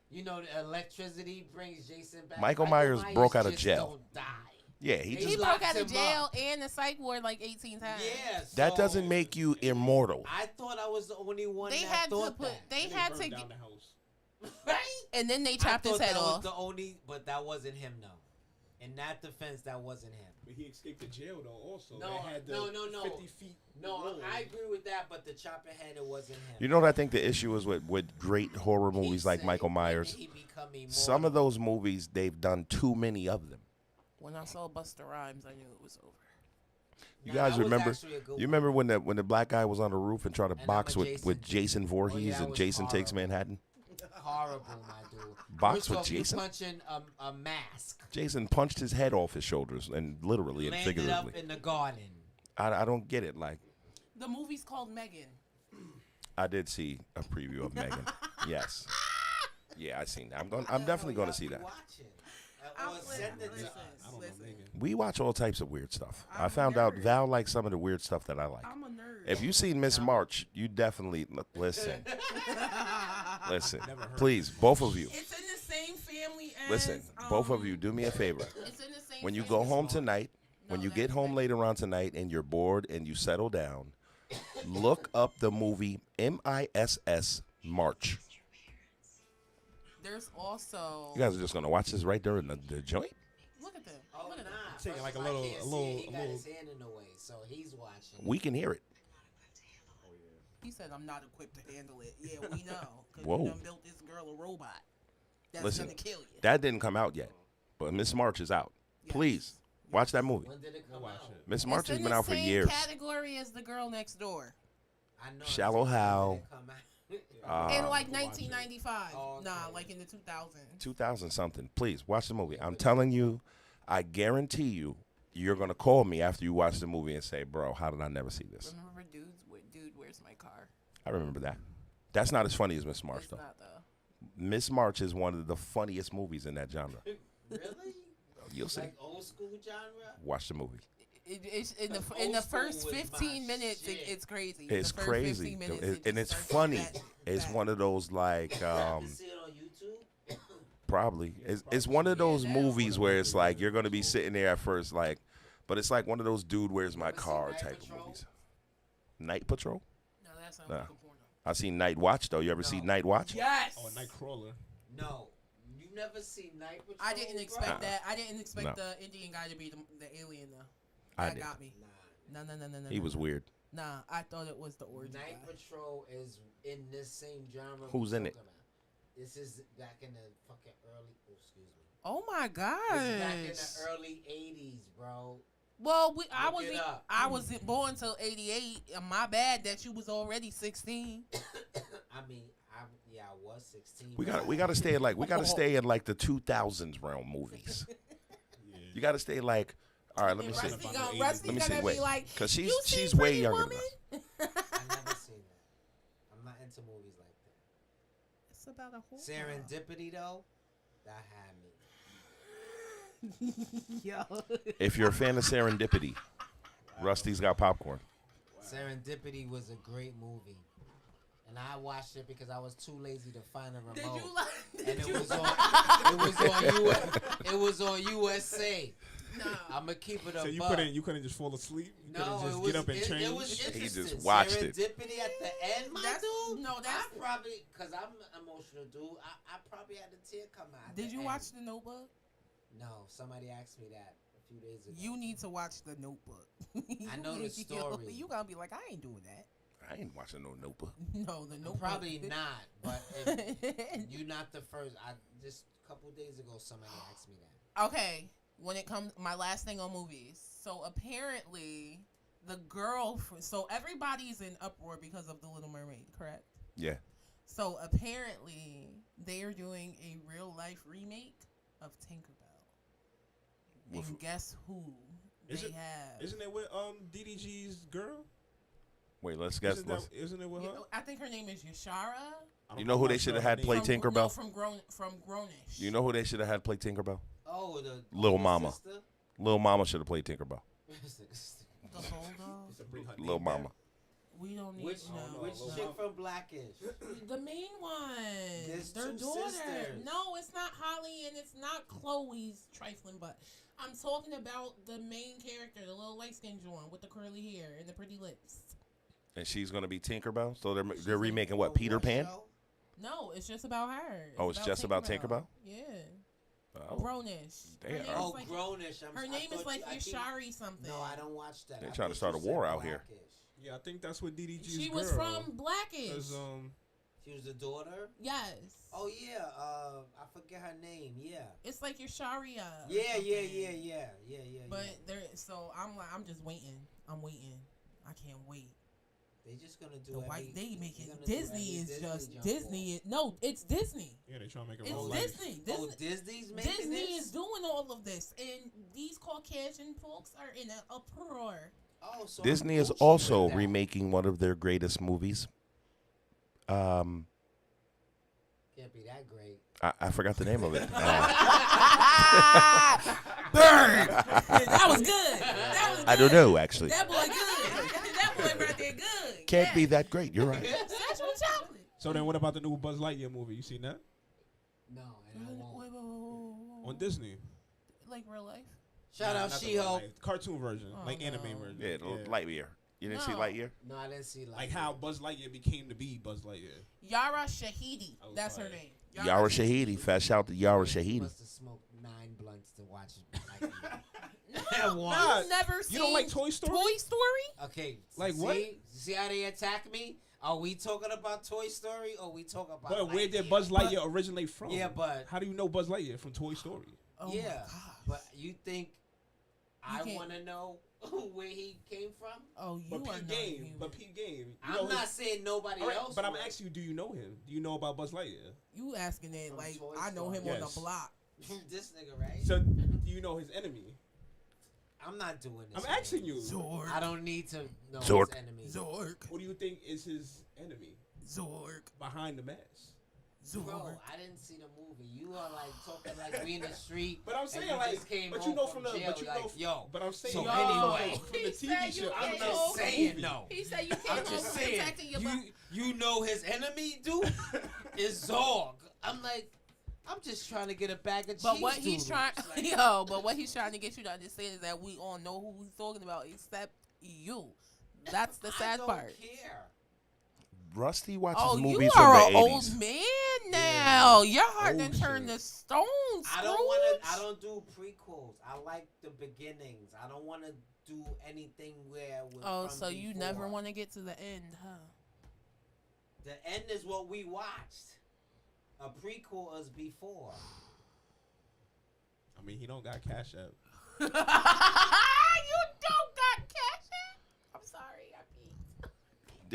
C: You know, the electricity brings Jason back.
D: Michael Myers broke out of
C: just
D: jail.
C: Don't die.
D: Yeah, he
C: He
D: just
B: He broke
C: locked
B: out of
C: him
B: jail
C: up.
B: and the psych ward like 18 times.
C: Yeah.
D: that
C: so
D: doesn't make you immortal.
C: I thought I was the only one
B: They
C: that
B: had to
C: thought
B: put.
C: that.
B: They
A: They
B: had
A: burned
B: to.
A: down the house.
C: Right?
B: And then they
C: I
B: chopped his
C: thought
B: head
C: that
B: off.
C: was the only, but that wasn't him though. In that defense, that wasn't him.
A: But he escaped the jail though. Also,
C: No,
A: They had the
C: no.
A: 50 feet.
C: No,
A: roll.
C: I agree with that, but the chopper head, it wasn't him.
D: You know what I think the issue is with great horror
C: He
D: movies like
C: said,
D: Michael
C: when
D: Myers?
C: he become
D: Some of
C: immortal?
D: those movies, they've done too many of them.
B: When I saw Busta Rhymes, I knew it was over.
D: You
C: Nah,
D: guys
C: that was
D: remember?
C: actually a good
D: You
C: one.
D: remember when the black guy was on the roof and tried to
C: And
D: box
C: I'm a
D: with Jason
C: Jason
D: Voorhees
C: that
D: and
C: was
D: Jason Takes
C: horrible.
D: Manhattan?
C: Horrible, my dude.
D: Box
C: First
D: with
C: off, you
D: Jason?
C: punching a mask.
D: Jason punched his head off his shoulders, and literally and
C: Landed up
D: figuratively.
C: in the garden.
D: I don't get it. Like,
B: The movie's called Megan.
D: I did see a preview of Megan. Yes. Yeah, I seen that. I'm definitely going to see that.
C: Watch it. Or send it to
B: Listen,
C: us.
A: I don't know, Megan.
D: We watch all types of weird stuff. I
B: I'm a
D: found out
B: nerd.
D: Val likes some of the weird stuff that I like.
B: I'm a nerd.
D: If you seen Miss March, you definitely listen. Listen, please, both of you.
B: It's in the same family as.
D: Listen, both of you, do me a favor.
B: It's in the same.
D: When you
B: family
D: go home
B: as-
D: tonight, when
B: No,
D: you
B: that's
D: get home
B: Megan.
D: later on tonight and you're bored and you settle down, look up the movie MISS March.
B: There's also.
D: You guys are just gonna watch this right there in the joint.
B: Look at them.
C: Oh,
B: Look at
C: nah.
B: them.
A: Taking
C: First
A: like a
C: of all, I
A: little-
C: can't
A: a
C: see
A: little-
C: it. He
A: a
C: got
A: little-
C: his hand in the way, so he's watching.
D: We can hear it.
B: He said, "I'm not equipped to handle it." Yeah, we know. Because
D: Whoa.
B: you done built this girl a robot. That's
D: Listen,
B: gonna kill you.
D: that didn't come out yet, but Miss March is out.
B: Yes.
D: Please watch that movie.
C: When did it come
A: watch
C: out?
A: it.
D: Miss
B: It's
D: March has
B: in
D: been
B: the
D: out for
B: same
D: years.
B: Category as the girl next door.
C: I know.
D: Shallow
C: I'm saying,
D: Hal.
C: when did it come out?
B: In
D: Uh,
B: like
A: I'll watch it.
B: 1995.
C: Oh,
B: Nah,
C: okay.
B: like in the 2000s.
D: 2000 something. Please watch the movie. I'm telling you, I guarantee you, you're gonna call me after you watch the movie and say, "Bro, how did I never see this?"
B: Remember, dude, where's my car?
D: I remember that. That's not as funny as Miss March
B: It's
D: though.
B: not though.
D: Miss March is one of the funniest movies in that genre.
C: Really?
D: You'll see.
C: Like old school genre?
D: watch the movie.
B: It's in
C: Cause
B: the
C: old
B: first
C: school was
B: 15
C: my
B: minutes.
C: shit.
B: It's crazy.
D: It's
B: the first
D: crazy,
B: 15 minutes,
D: and
B: just
D: it's
B: starts
D: funny.
B: with that-
D: It's
B: that.
D: one of those like
C: You have to see it on YouTube?
D: probably. It's one of those
B: Yeah,
D: movies where it's like you're gonna be sitting there at first like, but it's like one of those dude, where's my
C: Ever seen
D: car
C: Night
D: type of
C: Patrol?
D: movies. Night Patrol.
B: No, that sounds
D: Nah.
B: like a porno.
D: I seen Night Watch though. You ever see
C: No.
D: Night Watch?
B: Yes.
A: Oh, a Nightcrawler.
C: No. You never seen Night Patrol?
B: I didn't
C: bro?
B: expect that. I didn't expect
D: No.
B: the Indian guy to be the alien though.
D: I
B: That
D: did.
B: got me.
C: Nah.
B: No.
D: He was weird.
B: Nah, I thought it was the origin
C: Night
B: guy.
C: Patrol is in this same genre.
D: Who's
C: we're
D: in it?
C: talking about. This is back in the fucking early. Oh, excuse me.
B: Oh my gosh.
C: This is back in the early '80s, bro.
B: Well, I
C: Look
B: wasn't.
C: it up.
B: I wasn't born till '88. My bad that you was already 16.
C: I mean, I was 16.
D: We
C: but
D: gotta stay in like the 2000s realm movies.
A: Yeah.
D: You gotta stay like, all right. Let me
B: And
D: see.
B: Rusty
A: Let
B: gonna,
A: me
B: Rusty's
D: see,
B: gonna
D: wait,
B: be like,
D: Cause
B: "You seen
D: she's way
B: Pretty
D: younger
B: Woman?"
D: than us.
C: I never seen that. I'm not into movies like that.
B: It's about a whole
C: Serendipity though, that had me.
B: Yo.
D: If you're a fan of Serendipity, Rusty's got popcorn.
C: Serendipity was a great movie, and I watched it because I was too lazy to find a remote.
B: Did you like?
C: and
B: Did
C: it
B: you
C: was on
B: like?
C: it was on USA.
B: No.
C: I'm gonna keep it
A: So
C: up.
A: you couldn't just fall asleep. You
C: No,
A: couldn't just
C: it was
A: get up and change.
C: It was
D: He
C: interesting.
D: just watched it.
C: Serendipity at the end, my
B: That's-
C: dude.
B: no, that's-
C: I probably because I'm an emotional dude. I probably had a tear come out. at
B: Did
C: the
B: you
C: end.
B: watch The Notebook?
C: No, somebody asked me that a few days ago.
B: You need to watch The Notebook.
C: I know the story.
B: You gonna be like, I ain't doing that.
D: I ain't watching no Notebook.
B: No, The Notebook.
C: Probably not, but if you're not the first. Just a couple days ago, somebody asked me that.
B: Okay, when it comes, my last thing on movies. So apparently, the girl. So everybody's in uproar because of The Little Mermaid, correct?
D: Yeah.
B: So apparently, they are doing a real life remake of Tinkerbell.
D: With-
B: And guess who
A: Is
B: they
A: it-
B: have?
A: Isn't it with DDG's girl?
D: Wait, let's guess.
A: Isn't it with her?
B: I think her name is Yashara.
A: I don't
D: You know who they
A: watch
D: should have
A: her
D: had
A: name.
D: play
B: From-
D: Tinkerbell?
B: No, from Grownish.
D: You know who they should have had play Tinkerbell?
C: Oh, the
D: Lil
C: older
D: Mama.
C: sister?
D: Lil Mama should have played Tinkerbell.
B: The Bulldog.
A: Just to bring her
D: Lil
A: name
D: Mama.
A: back.
B: We don't need
C: Which
B: to know.
C: which
A: Lil
C: chick
A: Mama.
C: from Blackish?
B: The main one.
C: There's
B: Their
C: two
B: daughter.
C: sisters.
B: No, it's not Holly and it's not Chloe's trifling butt. I'm talking about the main character, the little light skinned one with the curly hair and the pretty lips.
D: And she's gonna be Tinkerbell. So they're
C: She's
D: remaking
C: in-
D: what?
C: oh,
D: Peter Pan?
C: show?
B: No, it's just about her.
D: Oh, it's just about Tinkerbell?
B: Yeah.
D: Oh.
B: Bro, grownish.
D: They
B: Her name
D: are.
B: is
C: Oh,
B: like,
C: grownish.
B: her name is like Yashari something.
C: No, I don't watch that.
D: They
C: I
D: trying to
C: thought
D: start
C: you
D: a war
C: said
D: out here.
C: Blackish.
A: Yeah, I think that's what DDG's
B: She
A: girl.
B: was from Blackish.
A: 'Cause,
C: She was the daughter.
B: Yes.
C: Oh yeah. I forget her name. Yeah.
B: It's like Yasharia.
C: Yeah.
B: But there, so I'm just waiting. I'm waiting. I can't wait.
C: They just gonna do
B: The
C: every,
B: white they make
C: they
B: it.
C: gonna do
B: Disney
C: every
B: is just
C: jump
B: Disney. No, it's Disney.
A: yeah, they trying to make it
B: It's
A: real
B: Disney.
A: life.
C: Oh,
B: Disney.
C: Disney's making
B: Disney
C: this.
B: is doing all of this, and these Caucasian folks are in an uproar.
C: Oh, so
D: Disney
C: I'm
D: is
C: Gucci
D: also
C: with that.
D: remaking one of their greatest movies.
C: Can't be that great.
D: I forgot the name of it.
B: Burn. That was good. That was good.
D: I don't know, actually.
B: That boy good. That boy right there good.
D: Can't
B: Yeah.
D: be that great. You're right.
B: Sexual chocolate.
A: So then, what about the new Buzz Lightyear movie? You seen that
C: No, and I won't.
A: on Disney?
B: Like real life?
C: Shout out
A: Not the
C: She-Hulk.
A: real life, cartoon version,
B: Oh,
A: like anime
B: no.
A: version.
D: Yeah, Lightyear. You didn't see
B: No.
D: Lightyear?
C: No, I didn't see
A: Like how Buzz Lightyear became to be Buzz Lightyear.
B: Yara Shahidi.
A: Oh,
B: That's her
A: fire.
B: name.
D: Yara Shahidi. Fast shout to Yara Shahidi.
C: Must have smoked 9 blunts to watch it.
A: Nah,
B: You've never seen
A: you don't like Toy Story?
B: Toy Story?
C: Okay.
A: Like
C: see?
A: what?
C: See how they attack me? Are we talking about Toy Story or we talking about
A: But where did
C: Lightyear?
A: Buzz Lightyear originate from?
C: Yeah, but
A: How do you know Buzz Lightyear from Toy Story?
B: Oh my
C: yeah,
B: gosh.
C: but you think I
B: can't-
C: want to know where he came from?
B: Oh, you
A: But
B: are
A: P
B: not
A: Game.
B: human.
A: But P Game. You
C: I'm
A: know
C: not
A: his-
C: saying nobody
A: All right,
C: else.
A: but I'm
C: would.
A: asking you, do you know him? Do you know about Buzz Lightyear?
B: You asking that
C: From
B: like
C: Toy
B: I know him
C: Story.
B: on
A: Yes.
B: the block.
C: This nigga, right?
A: So, do you know his enemy?
C: I'm not doing this.
A: I'm
C: man.
A: asking you.
B: Zork.
C: I don't need to know
D: Zork.
C: his enemy.
B: Zork.
A: What do you think is his enemy
B: Zork.
A: behind the mask?
C: Bro,
B: Zork.
C: I didn't see the movie. You are like talking like we in the street.
A: But I'm
C: and
A: saying
C: you
A: like,
C: just came
A: but
C: home
A: you know from the,
C: jail,
A: but you know,
C: like, yo.
A: but I'm saying
C: So
A: you know
C: anyway.
A: from the
B: He
A: TV
B: said
A: show.
B: you
C: I'm
B: came
C: just
B: home-
C: saying no.
B: He said you came
C: I'm
B: home
C: just
B: from protecting your
C: saying. You know his enemy, dude, is Zorg. I'm like, I'm just trying to get a bag of cheese.
B: But what he's
C: doodles.
B: trying,
C: Like,
B: but what he's trying to get you to understand is that we all know who he's talking about except you. That's the
C: I
B: sad
C: don't
B: part.
C: care.
D: Rusty watches
B: Oh,
D: movies
B: you
D: from
B: are
D: the
B: an
D: 80s.
B: old man now. Your heart done
A: Old
B: turned
A: shit.
B: to stone.
C: I don't want to. I
B: Scrooge.
C: don't do prequels. I like the beginnings. I don't want to do anything where. We're
B: Oh,
C: from
B: so you
C: before.
B: never want to get to the end, huh?
C: The end is what we watched. A prequel is before.
A: I mean, he don't got cash app.
B: You don't got cash app? I'm sorry, I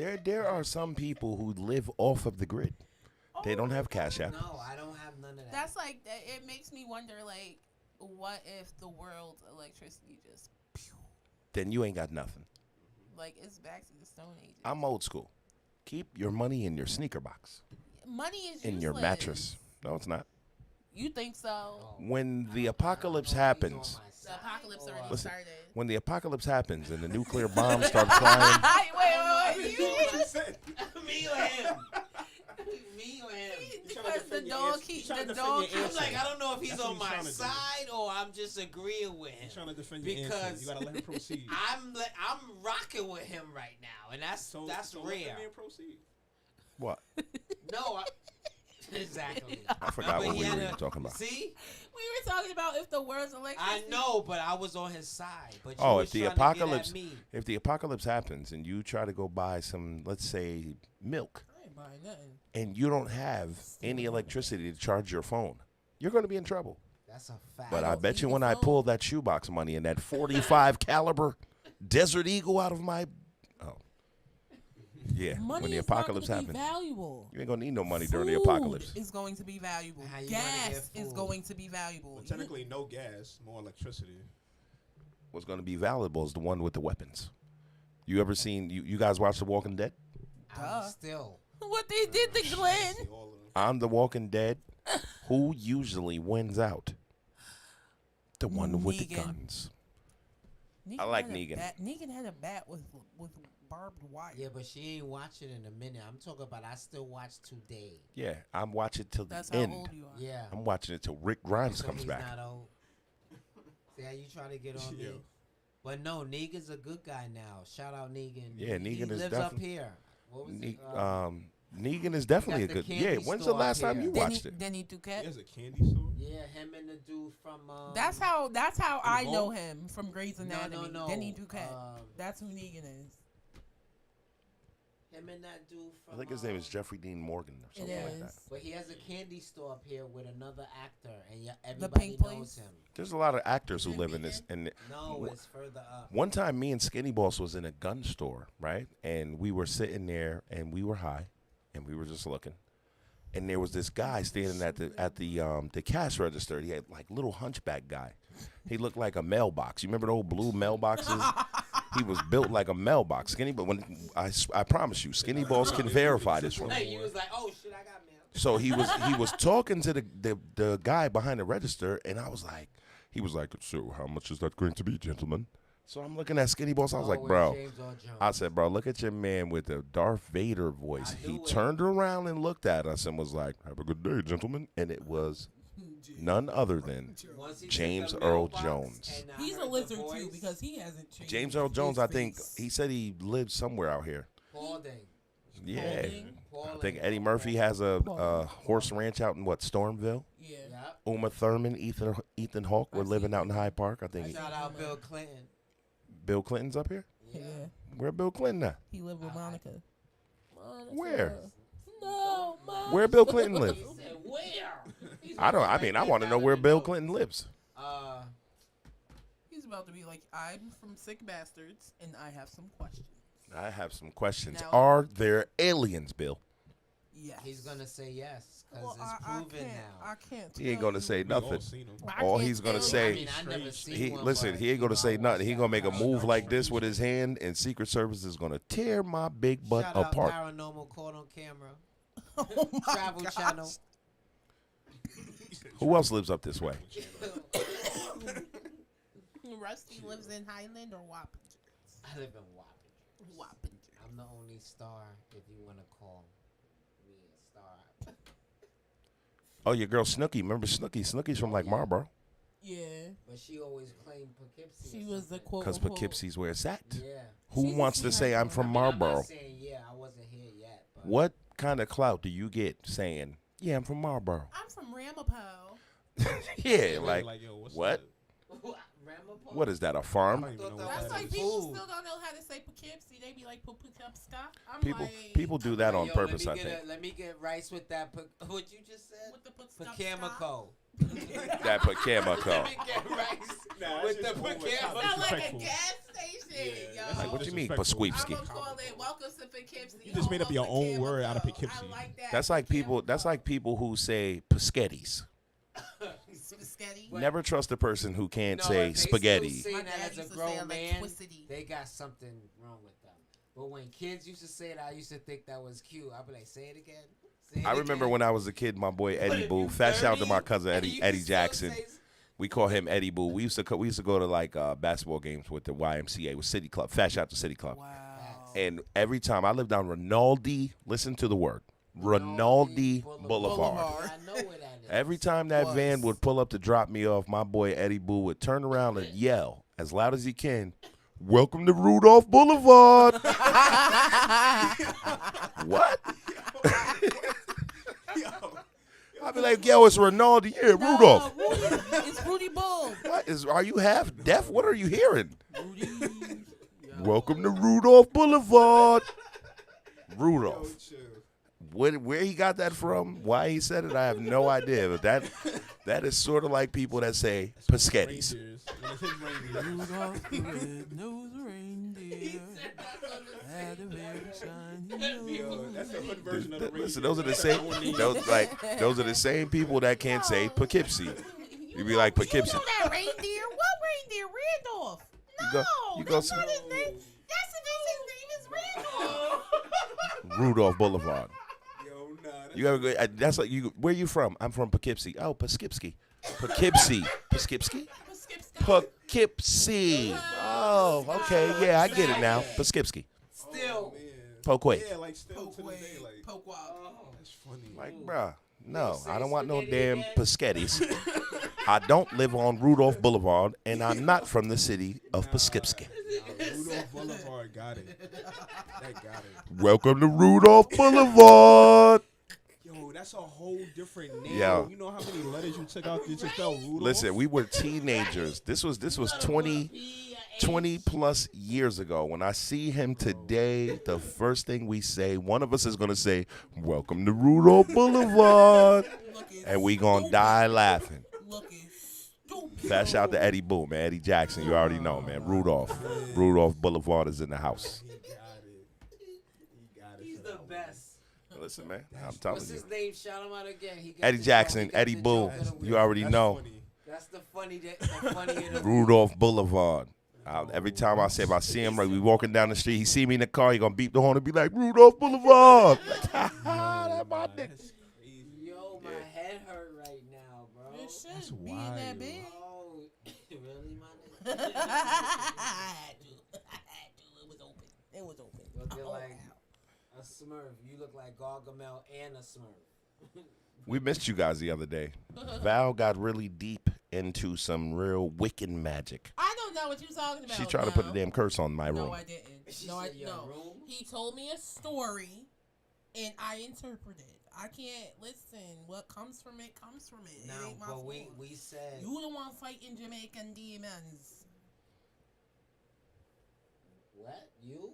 B: peed.
D: There are some people who live off of the grid. They don't have cash app.
C: No, I don't have none of that.
B: That's like that. It makes me wonder, like, what if the world's electricity just,
D: Then you ain't got nothing.
B: like, it's back to the Stone Age?
D: I'm old school. Keep your money in your sneaker box,
B: Money is
D: in your
B: useless.
D: mattress. No, it's not.
B: You think so?
C: Oh.
D: When the
C: I
D: apocalypse
C: don't know if he's on
D: happens,
C: my
B: The
C: side
B: apocalypse
C: or-
B: already
D: Listen.
B: started.
D: when the apocalypse happens and the nuclear bombs start flying,
B: wait.
C: Me or him? Me or him?
B: Because the dog keeps
A: trying to
B: the
A: defend
B: dog.
A: your
C: I'm
A: answer.
C: like, I don't know if he's
A: That's what
C: on
A: he's
C: my
A: trying to do.
C: side or I'm just agreeing with
A: He's
C: him.
A: trying to defend your answer.
C: Because
A: You gotta let him proceed.
C: I'm rocking with him right now, and that's
A: so
C: that's
A: so let the
C: rare.
A: man proceed.
D: what?
C: No, exactly.
D: I forgot
C: But
D: what
C: he
D: we
C: had
D: were
C: a-
D: even talking about.
C: See,
B: We were talking about if the world's electricity.
C: I know, but I was on his side. But you
D: Oh,
C: was
D: if the
C: trying to get at
D: apocalypse,
C: me.
D: if the apocalypse happens and you try to go buy some, let's say, milk,
B: I ain't buying nothing.
D: and you don't have any electricity to charge your phone, you're going to be in trouble.
C: That's a fact.
D: But I
B: don't
D: bet
B: need
D: you
B: the
D: when I
B: phone.
D: pull that shoebox money and that 45 caliber Desert Eagle out of my, yeah,
B: Money
D: when the
B: is not
D: apocalypse
B: gonna be
D: happens,
B: valuable.
D: you ain't gonna need no money during the
B: Food
D: apocalypse.
B: is going to be valuable.
C: How you gonna
B: Gas
C: get
B: is
C: food?
B: going to be valuable.
A: But technically, no gas, more electricity.
D: What's gonna be valuable is the one with the weapons. You ever seen? You guys watch The Walking Dead?
B: Duh.
C: I'm still.
B: What they did to Glenn?
A: See all of them.
D: On The Walking Dead, who usually wins out? The one with the
B: Negan.
D: guns.
B: Negan
D: I like
B: had a
D: Negan.
B: bat- Negan had a bat with barbed wire.
C: Yeah, but she ain't watching in a minute. I'm talking about I still watch today.
D: Yeah, I'm watching till the
B: That's how
D: end.
B: old you are.
C: Yeah.
D: I'm watching it till Rick Grimes
C: So
D: comes
C: he's
D: back.
C: Not old. See how you trying to get on me?
A: Yeah.
C: But no, Negan's a good guy now. Shout out Negan.
D: Yeah,
C: He
D: Negan is
C: lives up
D: definitely-
C: here. What was
D: Ne-
C: it?
D: Negan is definitely a
C: the
D: good.
C: candy
D: Yeah, when's the
C: store
D: last time
C: here.
D: you watched it?
B: Denny
A: He
B: Duquette.
A: has a candy store.
C: Yeah, him and the dude from.
B: That's how I
A: Ball?
B: know him from Grey's
C: No,
B: Anatomy.
C: no.
B: Denny Duquette.
C: um,
B: That's who Negan is.
C: Him and that dude from.
D: I think his name is Jeffrey Dean Morgan or
B: It
D: something like that.
B: is.
C: But he has a candy store up here with another actor, and
B: The
C: everybody
B: Pink
C: knows
B: Place?
C: him.
D: There's a lot of actors who live in this. And
C: No, it's further up.
D: one time, me and Skinny Boss was in a gun store, right? And we were sitting there, and we were high, and we were just looking. And there was this guy standing at the cash register. He had like little hunchback guy. He looked like a mailbox. You remember the old blue mailboxes? He was built like a mailbox. Skinny, but when I promise you, Skinny Boss can verify this for me.
C: Hey, he was like, "Oh shit, I got mail."
D: So he was talking to the guy behind the register, and I was like, he was like, so how much is that going to be, gentlemen? So I'm looking at Skinny Boss. I was like,
C: Always
D: bro.
C: James Earl Jones.
D: I said, bro, look at your man with the Darth Vader voice.
C: I
D: He
C: knew it.
D: turned around and looked at us and was like, have a good day, gentlemen. And it was none other than
C: Once he took
D: James
C: the
D: Earl
C: mailbox
D: Jones.
C: and I
B: He's a
C: heard the
B: lizard too
C: voice,
B: because he hasn't changed.
D: James Earl Jones,
B: his
D: I think,
B: face.
D: he said he lives somewhere out here.
C: Paulding.
D: Yeah.
B: Paulding?
D: I think Eddie Murphy has a horse ranch out in what, Stormville?
B: Yeah.
C: Yep.
D: Uma Thurman, Ethan Hawke were living out in Hyde Park. I think
C: Shout out Bill Clinton.
D: Bill Clinton's up here.
B: Yeah.
D: Where Bill Clinton at?
B: He lived with Monica.
D: Where?
B: No, Monica.
D: Where Bill Clinton live?
C: He said, "Where?"
D: I want to know where Bill Clinton lives.
B: He's about to be like, I'm from Sick Bastards, and I have some questions.
D: I have some questions.
B: Now-
D: Are there aliens, Bill?
B: Yes.
C: He's gonna say yes because
B: Well,
C: it's proven now.
B: I can't.
D: He ain't
B: tell
D: gonna
B: you.
D: say
A: We all
D: nothing.
A: seen him.
B: I
D: All
B: can't
D: he's gonna
B: tell you.
D: say-
C: I mean, I never seen
D: He
C: one,
D: listen.
C: but,
D: He ain't gonna
C: you
D: say
C: know,
D: nothing. He gonna make a
C: shout
D: move
C: out
D: like
C: to
D: this with his hand, and Secret Service is gonna tear my big butt
C: Shout out
D: apart.
C: Paranormal Caught on Camera.
B: Oh my
C: Travel
B: gosh.
C: Channel.
D: Who else lives up this way?
B: Rusty lives in Highland or Wappinger?
C: I live in Wappinger.
B: Wappinger.
C: I'm the only star, if you want to call me a star.
D: Oh, your girl Snooki. Remember Snooki? Snooki's from like Marlboro.
B: Yeah.
C: But she always claimed Poughkeepsie.
B: She
C: or
B: was the
C: something.
B: quote.
D: Because
B: unquote-
D: Poughkeepsie's where it's at.
C: Yeah.
D: Who
B: She's a
D: wants to say I'm
B: sweetheart.
D: from
C: I'm
D: Marlboro?
C: not saying yeah, I wasn't here yet. But
D: What kind of clout do you get saying, yeah, I'm from Marlboro?
B: I'm from Ramapo.
D: Yeah, like,
A: yo, what's
D: what?
C: Ramapo?
D: What is that, a
A: I
D: farm?
A: don't even know
C: That's
A: what
B: That's
A: that
B: like
A: is.
B: people
C: Food.
B: still don't know how to say Poughkeepsie. They be like Poughkeepsie. I'm
D: People
B: like,
D: people do that
C: Hey,
D: on
C: yo,
D: purpose, I
C: let me
D: think.
C: let me get rice with that. What you just said?
B: with the Poughkeepsie.
C: Pacamico.
D: That Pacamico.
C: Let me get rice
A: Nah,
C: with
A: that's
C: the
A: just cool.
B: Sound
C: Pacamico.
B: like a
A: Disrespectful.
B: gas station,
A: Yeah,
B: yo.
A: that's
D: Like, what you mean,
A: disrespectful.
B: I'm
D: Pasqueepski?
B: gonna call it Welcome to Poughkeepsie.
A: You just made up your own word out of
B: Pacamico.
A: Poughkeepsie.
B: I like that.
D: That's like people. That's like people who say Paschettis.
B: Spaghetti.
C: What?
D: Never trust a person who can't
C: No,
D: say
C: if they
D: spaghetti.
C: Still
B: My
C: saying that
B: dad
C: as
B: used
C: a
B: to say
C: grown man,
B: electricity.
C: they got something wrong with them. But when kids used to say it, I used to think that was cute. I'd be like, say it again. Say it
D: I remember
C: again.
D: when I was a kid, my boy
C: But
D: Eddie
C: if
D: Boo.
C: you
D: Fat shout out to
C: 30
D: my cousin
C: and you
D: Eddie
C: can
D: Eddie
C: still
D: Jackson.
C: say-
D: We call him Eddie Boo. We used to go to like basketball games with the YMCA with City Club. Fat shout out to City Club.
B: Wow.
D: And every time I lived on Rinaldi, listen to the word, Rinaldi Boulevard.
C: I know where that is.
D: Every time that
B: Was.
D: van would pull up to drop me off, my boy Eddie Boo would turn around and yell as loud as he can, "Welcome to Rudolph Boulevard." What? I'd be like, "Yo, it's Rinaldi. Yeah, Rudolph."
B: It's Rudy Bull.
D: What is? Are you half deaf? What are you hearing?
B: Rudy.
D: Welcome to Rudolph Boulevard. Rudolph. Where he got that from? Why he said it? I have no idea. But that is sort of like people that say Paschettis.
B: Rudolph the red-nosed reindeer had a very shiny nose.
A: That's the hood version of the
D: Listen, those are the same. Those are the same people that can't say Poughkeepsie. You be like Poughkeepsie.
B: You know that reindeer? What reindeer? Randolph. No,
D: You go
B: that's not his name. That's his name is Randolph.
D: Rudolph Boulevard.
A: Yo, nah.
D: You ever go? That's like you. Where you from? I'm from Poughkeepsie. Oh, Poughkeepsie. Poughkeepsie. Poughkeepsie. Poughkeepsie. Oh, okay. Yeah, I get it now. Poughkeepsie.
C: Still.
D: Poquay.
A: Yeah, like still to the day, like
B: Poke
A: that's funny.
D: Like, bruh, no,
C: say
D: I don't want no
C: spaghetti
D: damn
C: again?
D: Paschettis. I don't live on Rudolph Boulevard, and I'm not from the city of Poughkeepsie.
A: Rudolph Boulevard got it. That got it.
D: Welcome to Rudolph Boulevard.
A: Yo, that's a whole different name.
D: Yo.
A: You know how many letters you took out to spell Rudolph?
D: Listen, we were teenagers. This was 20 plus years ago. When I see him today, the first thing we say, one of us is going to say, welcome to Rudolph Boulevard. And we going to die laughing. Fast shout to Eddie Boo, man. Eddie Jackson, you already know, man. Rudolph Boulevard is in the house.
A: He got it.
C: He's the best.
D: Listen, man, I'm telling
C: What's
D: you.
C: his name? Shout him out again. He got
D: Eddie
C: the
D: Jackson,
C: joke. He got
D: Eddie
C: the
D: Boo,
C: joke of the
D: you
C: week.
D: already know.
A: Funny.
C: That's the funny of the
D: Rudolph Boulevard. Every time if I see him, like we walking down the street, he see me in the car, he gonna beep the horn and be like, Rudolph Boulevard. Like, that my nigga.
C: Yo, my head hurt right now, bro.
B: It should
A: That's
B: be in
A: wild.
B: that big.
C: Oh, really, my nigga?
B: I had to. It was open. It was open.
C: Looking
B: Oh,
C: like
B: wow.
C: a Smurf. You look like Gargamel and a Smurf.
D: We missed you guys the other day. Val got really deep into some real Wiccan magic.
B: I don't know what you're talking about.
D: She tried to put a damn curse on my room.
B: No, I didn't.
C: She
B: No, I
C: said your
B: no.
C: room?
B: He told me a story, and I interpreted. I can't listen. What comes from it comes from it. It
C: No,
B: ain't my
C: but
B: fault.
C: we said
B: You the one fighting Jamaican demons.
C: what? You?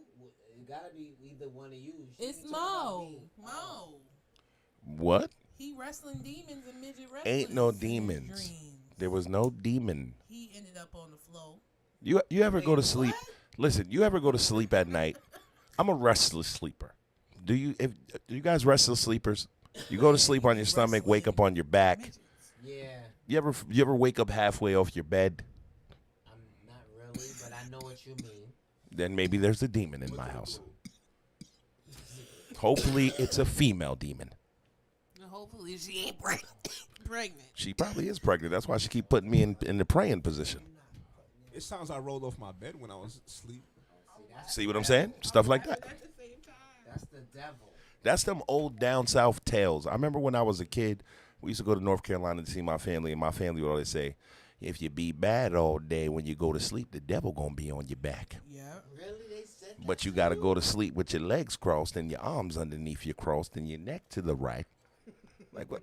C: It gotta be either one of you. She
B: It's
C: ain't talking
B: Mo.
C: about me.
B: Mo.
D: What?
B: He wrestling demons and midget wrestling.
D: Ain't no
B: in his
D: demons.
B: dreams.
D: There was no demon.
B: He ended up on the floor.
D: You ever go to
B: Wait,
D: sleep?
B: what?
D: Listen, you ever go to sleep at night? I'm a restless sleeper. Do you guys restless sleepers? You go to sleep on your stomach, wake up on your back.
B: Midgets.
C: Yeah,
D: You ever wake up halfway off your bed?
C: I'm not really, but I know what you mean.
D: Then maybe there's a demon in my house. Hopefully it's a female demon.
B: And hopefully she ain't pregnant.
D: She probably is pregnant. That's why she keep putting me in the praying position.
A: It sounds I rolled off my bed when I was asleep.
D: See what I'm saying? Stuff like that.
B: At the same time.
C: That's the devil.
D: That's them old down south tales. I remember when I was a kid, we used to go to North Carolina to see my family, and my family would always say, if you be bad all day, when you go to sleep, the devil gonna be on your back.
B: Yeah.
C: Really, they said that.
D: But you gotta go to sleep with your legs crossed and your arms underneath you crossed and your neck to the right. Like what?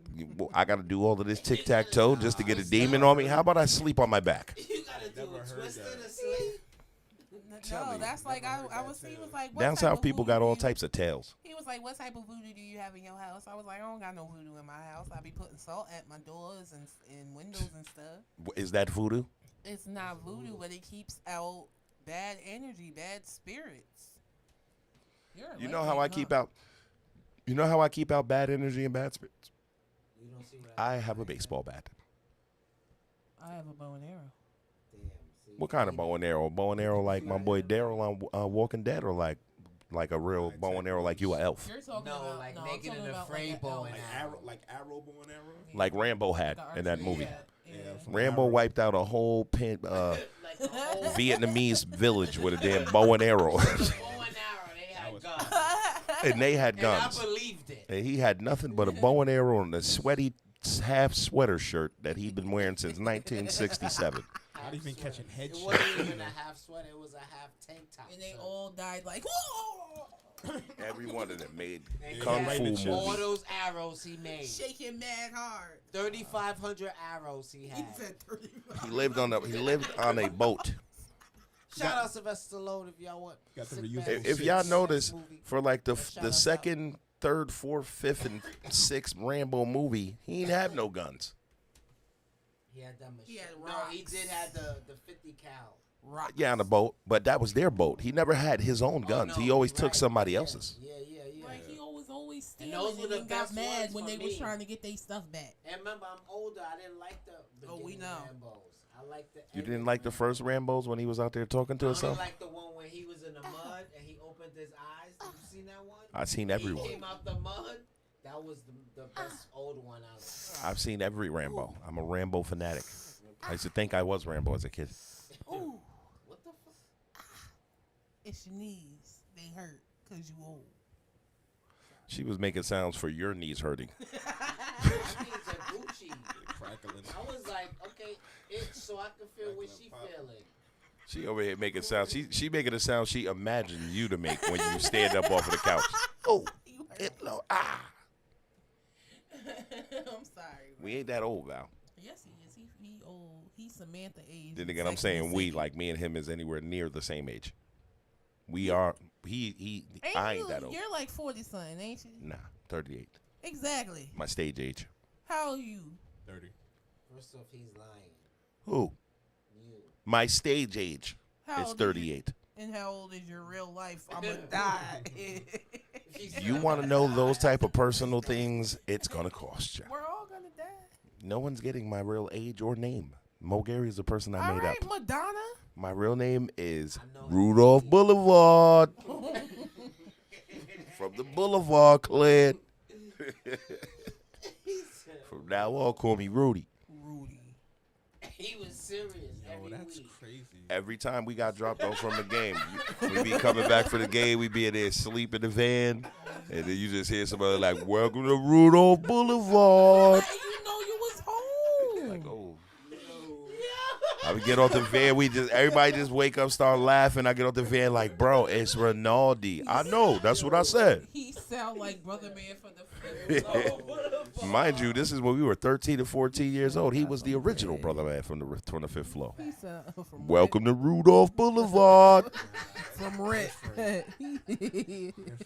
D: I gotta do all of this tic tac toe just to get a demon on me? How about I sleep on my back?
C: You gotta do
A: Never
C: a
A: heard
C: twisted
A: that.
C: asleep.
B: No, that's like I was. He was like, what
D: Down
B: type
D: south
B: of
D: people
B: voodoo
D: got all
B: do you-
D: types of tales.
B: He was like, what type of voodoo do you have in your house? I was like, I don't got no voodoo in my house. I be putting salt at my doors and windows and stuff.
D: Is that voodoo?
B: It's not voodoo, but it keeps out bad energy, bad spirits. You're a
D: You know how I
B: lesbian,
D: keep
B: huh?
D: out? You know how I keep out bad energy and bad spirits?
C: You don't see what
D: I have a baseball bat.
B: I have a bow and arrow.
C: Damn. See,
D: What kind of bow and arrow? Bow and arrow like my boy Daryl on Walking Dead, or like a real bow and arrow like you a elf?
B: You're talking
C: No,
B: about
C: like
B: I'm
C: naked
B: talking
C: and
B: about
C: afraid
B: like
C: bow
B: an
C: and
B: elf.
A: Like arrow bow and arrow.
D: Like Rambo had
B: Like
D: in that
B: archery,
D: movie.
B: Yeah.
A: from
D: Rambo
A: Arrow.
D: wiped out a whole
C: like the whole
D: Vietnamese village with a damn bow and arrow,
C: bow and arrow. They had guns.
D: and they had
C: And
D: guns.
C: I believed it.
D: And he had nothing but a bow and arrow and a sweaty half sweater shirt that he'd been wearing since 1967.
A: Not even catching
C: It
A: headshots.
C: wasn't even a half sweater. It was a half tank top.
B: And they
C: so-
B: all died like, whoa!
D: Every one of them made
C: And he
D: kung
C: had
D: fu
A: right in the chest.
C: all
D: movies.
C: those arrows he made.
B: Shaking mad hard.
C: 3,500 arrows he
B: He
C: had.
B: said 35.
D: He lived on a boat.
C: Shout out Sylvester Stallone if y'all want.
A: Got the
C: Sit
A: reusable
C: back.
D: If y'all
A: Six.
D: notice,
C: Movie.
D: for like
C: Shout
D: the
C: us
D: second, third, fourth, fifth, and sixth Rambo movie, he ain't have no guns.
C: He had that machine.
B: He had
C: No, he
B: rocks.
C: did have the 50 cal.
B: Rock.
D: Yeah, on the boat, but that was their boat. He never had his own guns.
C: Oh, no,
D: he always
C: you're
D: took
C: right.
D: somebody
C: Yeah,
D: else's.
C: Yeah.
B: Like he always
C: And
B: stealing
C: those
B: and
C: were the
B: then got
C: best
B: mad
C: ones
B: when
C: for
B: they
C: me.
B: was trying to get their stuff back.
C: And remember, I'm older. I didn't like the
B: Oh, we
C: beginning
B: know.
C: Rambos. I like the.
D: You didn't like the first Rambos when he was out there talking to
C: I only
D: himself?
C: like the one when he was in the mud and he opened his eyes. Did you see that one?
D: I've seen
C: He
D: every one.
C: came out the mud. That was the best old one I liked.
D: I've seen every Rambo. I'm a Rambo fanatic. I used to think I was Rambo as a kid.
B: Ooh,
C: What the fuck?
B: it's your knees. They hurt because you old.
D: She was making sounds for your knees hurting.
C: My knees are Gucci.
A: Crackling.
C: I was like, okay, itch so I can feel what she feeling.
D: She over here making sound. She making a sound she imagined you to make when you stand up off of the couch. Oh, it low. Ah.
B: I'm sorry.
D: We ain't that old, Val.
B: Yes, he is. He old. He's Samantha age.
D: Then again, I'm saying we, like me and him is anywhere near the same age. We are. I ain't that old.
B: You're like 40 something, ain't you?
D: Nah, 38.
B: Exactly.
D: My stage age.
B: How old are you?
A: 30.
C: First off, he's lying.
D: Who?
C: You.
D: My stage age
B: How
D: is
B: old
D: 38.
B: And how old is your real life? I'm gonna die.
D: You want to know those type of personal things? It's gonna cost you.
B: We're all gonna die.
D: No one's getting my real age or name. Mo Gary is the person I
B: All
D: made
B: right,
D: up.
B: Madonna.
D: My real name is Rudolph Boulevard. From the Boulevard, Clint. From now on, call me Rudy.
B: Rudy.
C: He was serious.
A: Yo,
C: every
A: that's
C: week.
A: crazy.
D: Every time we got dropped off from the game, we be coming back for the game. We be in there sleep in the van, and then you just hear somebody like, "Welcome to Rudolph Boulevard."
B: Hey, you know you was home.
D: Like, oh. I would get off the van. Everybody just wake up, start laughing. I get off the van like, bro, it's Rinaldi. I know. That's what I said.
B: He sound like Brother Man from the Fifth.
D: Mind you, this is when we were 13 to 14 years old. He was the original brother man from the fifth floor.
B: He sound from
D: Welcome to Rudolph Boulevard.
B: From Rent.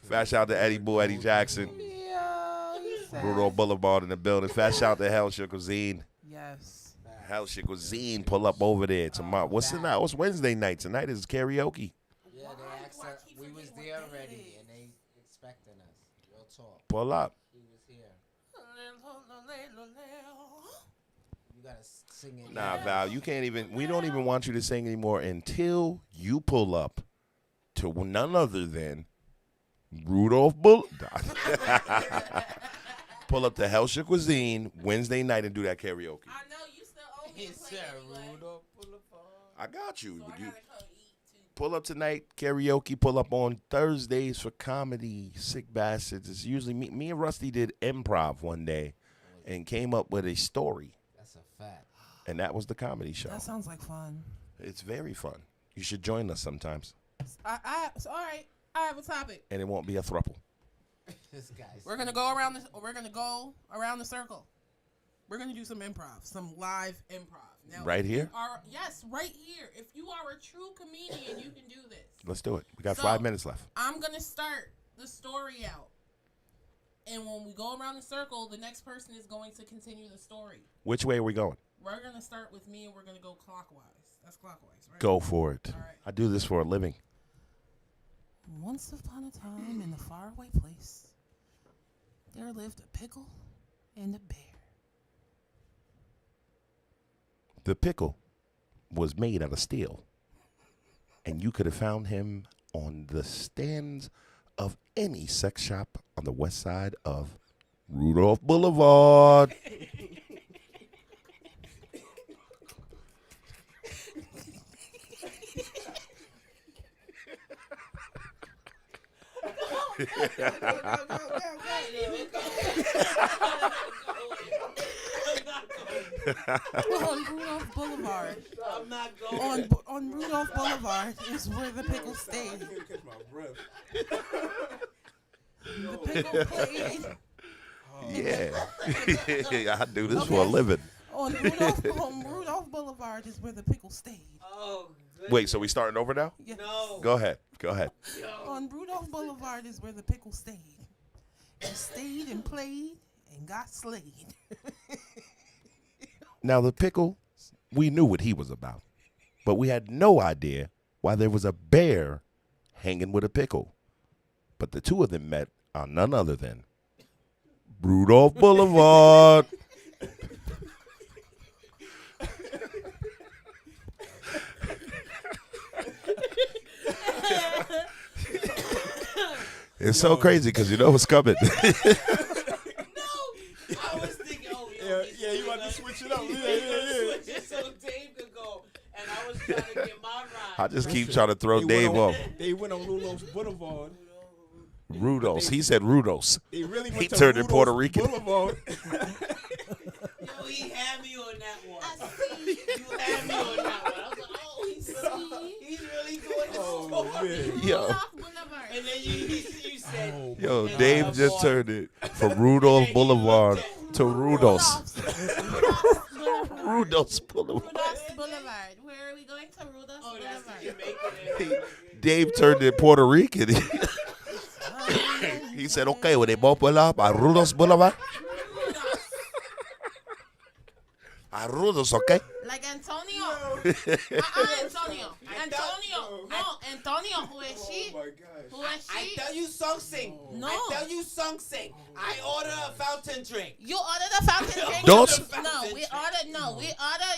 D: Fast shout to Eddie Boo, Eddie Jackson.
B: Yeah, he sound-
D: Rudolph Boulevard in the building. Fast shout to Hellshire Cuisine.
B: Yes.
D: Hellshire Cuisine, pull up over there tomorrow. What's tonight? What's Wednesday night? Tonight is karaoke.
C: Yeah, they asked us. We was there already, and they expecting us. Real talk.
D: Pull up.
C: He was here. You gotta sing it.
D: Nah, Val, you can't even. We don't even want you to sing anymore until you pull up to none other than Rudolph Boulevard. Pull up to Hellshire Cuisine Wednesday night and do that karaoke.
B: I know you still owe me
C: He
B: a plate
C: said
B: anyway.
C: Rudolph Boulevard.
D: I got you.
B: So I
D: You
B: gotta come eat too.
D: pull up tonight, karaoke. Pull up on Thursdays for comedy. Sick Bastards. It's usually me and Rusty did improv one day and came up with a story,
C: That's a fact.
D: and that was the comedy show.
B: That sounds like fun.
D: It's very fun. You should join us sometimes,
B: So, all right. I have a topic.
D: and it won't be a throuple.
C: This guy's.
B: We're gonna go around the. We're gonna go around the circle. We're gonna do some improv, some live improv. Now,
D: Right
B: if you
D: here?
B: yes, right here. If you are a true comedian, you can do this.
D: Let's do it. We got
B: So-
D: 5 minutes left.
B: I'm gonna start the story out, and when we go around the circle, the next person is going to continue the story.
D: Which way are we going?
B: We're gonna start with me, and we're gonna go clockwise. That's clockwise, right?
D: Go for it.
B: All right.
D: I do this for a living.
B: Once upon a time, in a faraway place, there lived a pickle and a bear.
D: The pickle was made out of steel, and you could have found him on the stands of any sex shop on the west side of Rudolph Boulevard.
B: On Rudolph Boulevard.
C: I'm not going.
B: On Rudolph Boulevard is where the pickle stayed.
A: I can't catch my breath.
B: The pickle played
D: Yeah. I do this for a living.
B: on Rudolph Boulevard is where the pickle stayed.
C: Oh, goodness.
D: Wait, so we starting over now?
B: Yes.
C: No.
D: Go ahead. Go ahead.
B: On Rudolph Boulevard is where the pickle stayed. He stayed and played and got slayed.
D: Now, the pickle, we knew what he was about, but we had no idea why there was a bear hanging with a pickle. But the two of them met on none other than Rudolph Boulevard. It's so crazy because you know what's coming.
C: No. I was thinking, oh, yo,
A: Yeah, you want to switch it up. Yeah.
C: Switch it so Dave could go, and I was trying to get my ride.
D: I just keep trying to throw Dave off.
A: They went on Rudolph's Boulevard.
D: Rudos. He said Rudos.
A: They really went
D: He
A: to
D: turned it
A: Rudolph's
D: Puerto Rican.
A: Boulevard.
C: Yo, he had me on that one. You had me on that one. I was like, oh, he's
A: minute.
D: Yo.
B: Rudolph Boulevard.
C: And then you said,
A: Oh,
D: Yo,
C: And
D: Dave just turned it from Rudolph Boulevard to Rudos.
B: Rudolph's Boulevard.
D: Rudos Boulevard.
B: Rudolph's Boulevard. Where are we going to Rudolph's
C: oh, that's
B: Boulevard?
C: Jamaican.
D: Dave turned it Puerto Rican. He said, okay, when they both pull up at Rudos Boulevard. At Rudos, okay?
B: Like Antonio. Antonio. Antonio. No, Antonio. Who is she?
A: Oh my gosh.
B: Who is
C: I
B: she?
C: tell you song sing.
B: No.
C: I tell you song sing. I order a fountain drink.
B: You ordered a fountain drink.
D: Dos.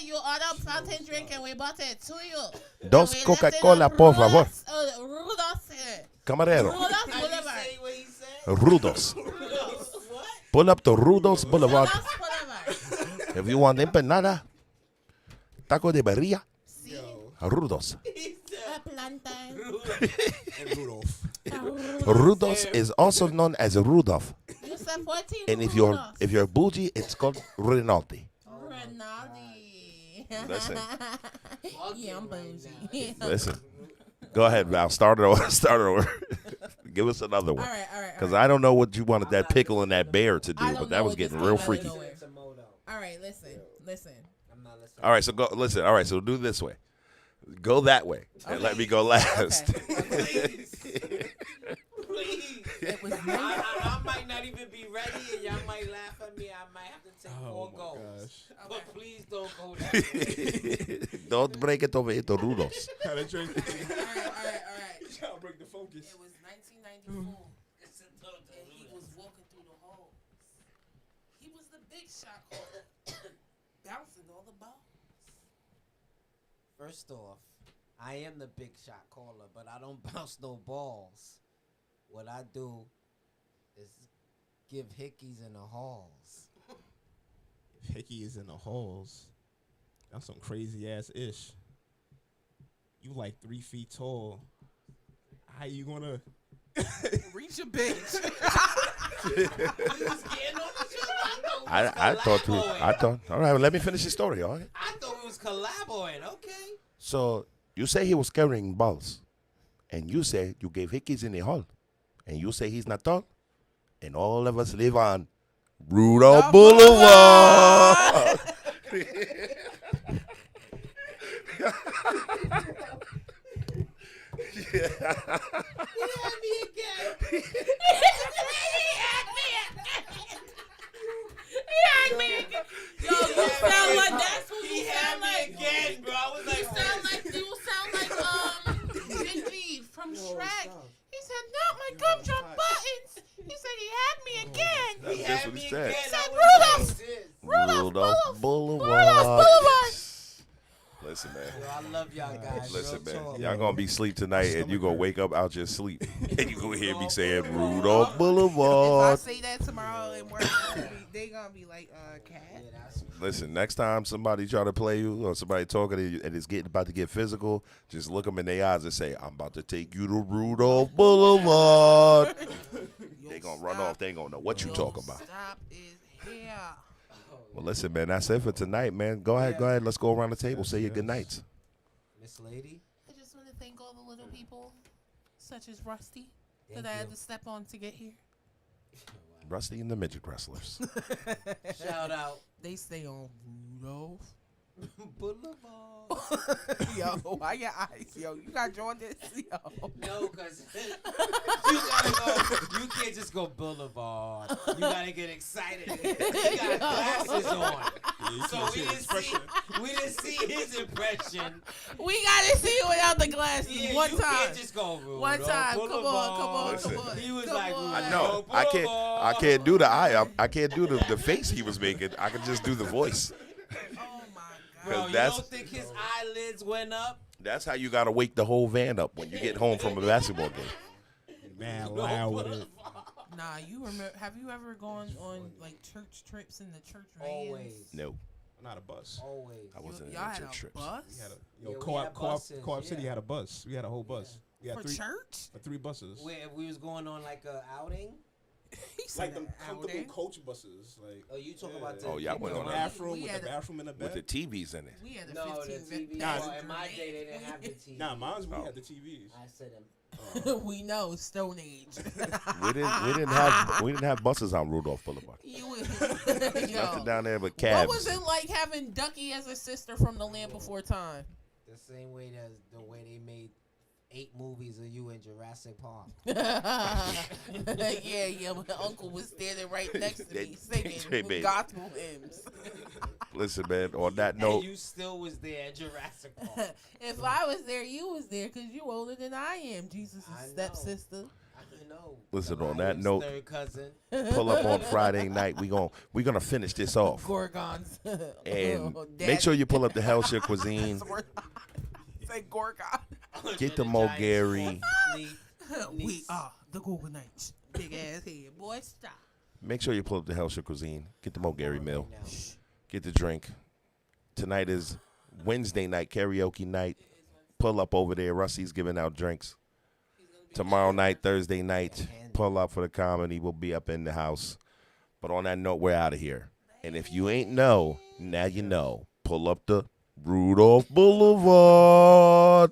B: You ordered fountain drink and we bought it to you.
D: Dos
B: And we left it
D: Coca-Cola,
B: at
D: por favor.
B: Rudolph's.
D: Camarero.
B: Rudolph's
C: How you
B: Boulevard.
C: say what he said?
D: Rudos.
C: What?
D: Pull up to Rudos Boulevard.
B: Rudolph's Boulevard.
D: If you want empanada, taco de birria,
B: See?
A: Yo,
D: Rudos.
C: He said,
B: A plantain.
A: and Rudolph.
D: Rudos is also known as Rudolph.
B: You said 14
D: And if
B: Rudolph's.
D: you're bougie, it's called Rinaldi.
B: Rinaldi.
D: Listen.
B: Yeah, I'm bougie.
D: Listen. Go ahead, Val. Start it over. Start it over. Give us another one.
B: All right.
D: Because I don't know what you wanted that pickle and that bear to do,
B: I don't
D: but that
B: know
D: was
B: what
D: getting
B: this
D: real
B: came out of
D: freaky.
B: nowhere.
C: it's a moto.
B: All right, listen.
C: I'm not listening.
D: All right, so go. Listen. All right, so do it this way. Go that way and let me go last.
B: Okay.
C: Please.
B: It was
C: I might not even be ready, and y'all might laugh at me. I might have to take
A: Oh
C: more
A: my
C: goals.
A: gosh.
C: But please don't go that way.
D: Don't break it over into Rudos.
A: Had a drink.
B: all right.
A: Y'all break the focus.
B: It was 1994, and he was walking through the halls. He was the big shot caller, bouncing all the balls.
C: First off, I am the big shot caller, but I don't bounce no balls. What I do is give hickeys in the halls.
A: Hickey is in the halls. That's some crazy ass ish. You like 3 feet tall. How you gonna?
B: Reach a bitch.
D: I thought. All right, well, let me finish the story. All right.
C: I thought we was collaborating. Okay.
D: So you say he was carrying balls, and you say you gave hickeys in the hall, and you say he's not tall, and all of us live on Rudolph Boulevard.
C: He had me again.
B: Yo, you sound like that's who
C: He
B: you
C: had
B: sound
C: me
B: like.
C: again, bro. I was like,
B: You sound like Midget from Shrek. He said, "Not my gumdrop buttons." He said he had me again.
C: he
D: That's
C: had
D: what
C: me
D: he said.
C: again.
B: Said
C: I was
B: Rudolph.
C: like, this.
D: Rudolph Boulevard.
B: Rudolph Boulevard.
D: Listen, man.
C: Yo, I love y'all guys.
D: Listen,
C: Real
D: man.
C: talk.
D: Y'all gonna be asleep tonight, and you gonna wake up out your sleep, and you gonna hear me saying Rudolph Boulevard.
B: If I say that tomorrow in work, they gonna be like, cat.
C: Yeah, that's
D: Listen, next time somebody try to play you or somebody talking to you and it's about to get physical, just look them in their eyes and say, "I'm about to take you to Rudolph Boulevard." They gonna run off. They ain't gonna know what you talking about.
B: Stop is here.
D: Well, listen, man. That's it for tonight, man. Go ahead. Let's go around the table. Say your good nights.
C: Miss Lady.
B: I just want to thank all the little people, such as Rusty,
C: Thank
B: that I had
C: you.
B: to step on to get here.
D: Rusty and the Midget Wrestlers.
C: Shout out
B: They stay on Rudolph.
C: Boulevard.
B: Yo, why your eyes? Yo, you got jaundice? Yo.
C: No, cause you gotta go. You can't just go Boulevard. You gotta get excited. You got glasses on, so we didn't see his impression.
B: We gotta see it without the glasses.
C: Yeah,
B: one
C: you
B: time.
C: can't just go Rudolph
B: One time. Come on.
D: Listen.
B: Come on.
C: He was
B: Come
C: like,
B: on.
D: I know. I can't do the eye. I can't do the face he was making. I can just do the voice.
B: Oh my
C: Bro,
B: God.
C: you
D: That's-
C: don't think his eyelids went up?
D: That's how you gotta wake the whole van up when you get home from a basketball game.
A: Man, loud with it.
B: Nah, you remember? Have you ever gone on like church trips in the church vans?
C: Always.
D: No,
A: Not a bus.
C: Always.
D: I wasn't in
B: Y'all had
D: church
B: a
D: trips.
B: bus
A: We had a
C: Yeah, we
A: co-op,
C: had
A: co-op,
C: buses,
A: co-op City
C: yeah.
A: had a bus. We had a whole bus. We had
B: for church.
A: 3 buses.
C: Where we was going on like a outing?
B: He said
A: Like them
B: an
A: comfortable
B: outing.
A: coach buses. Like
C: Oh, you talking about the
D: Oh, y'all
A: with
D: went
A: the
D: on a-
A: bathroom
B: We
A: with
B: had
A: the
B: a-
A: bathroom in the
D: with
A: back.
D: the TVs in it.
B: We had a
C: No, the
B: 15
C: TV.
A: Nah,
C: Well, in my day, they didn't have the TV.
A: Nah, mine's we
D: Oh.
A: had the TVs.
C: I said
B: We know Stone Age.
D: We didn't have buses on Rudolph Boulevard.
B: Nothing
D: down there but
B: What
D: cabs.
B: was it like having Ducky as a sister from The Land Before Time?
C: The same way that the way they made 8 movies of you in Jurassic Park.
B: Yeah, my uncle was standing right next to me singing
D: baby.
B: gospel hymns.
D: Listen, man. On that
C: And
D: note,
C: you still was there at Jurassic Park.
B: If I was there, you was there because you older than I am, Jesus'
C: I know.
B: stepsister.
C: I know.
D: Listen, on
C: Goliath's
D: that note-
C: third cousin.
D: pull up on Friday night. We're gonna finish this off.
B: Gorgons.
D: And
B: Daddy.
D: make sure you pull up the Hellshire Cuisine.
B: Say Gorgon.
D: Get the Mulgari.
B: We are the Gorgonites. Big ass head. Boy, stop.
D: Make sure you pull up the Hellshire Cuisine. Get the Mulgari meal.
C: Now.
D: Get the drink. Tonight is Wednesday night, karaoke night. Pull up over there. Rusty's giving out drinks. Tomorrow night, Thursday night, pull up for the comedy. We'll be up in the house. But on that note, we're out of here. And if you ain't know, now you know. Pull up the Rudolph Boulevard.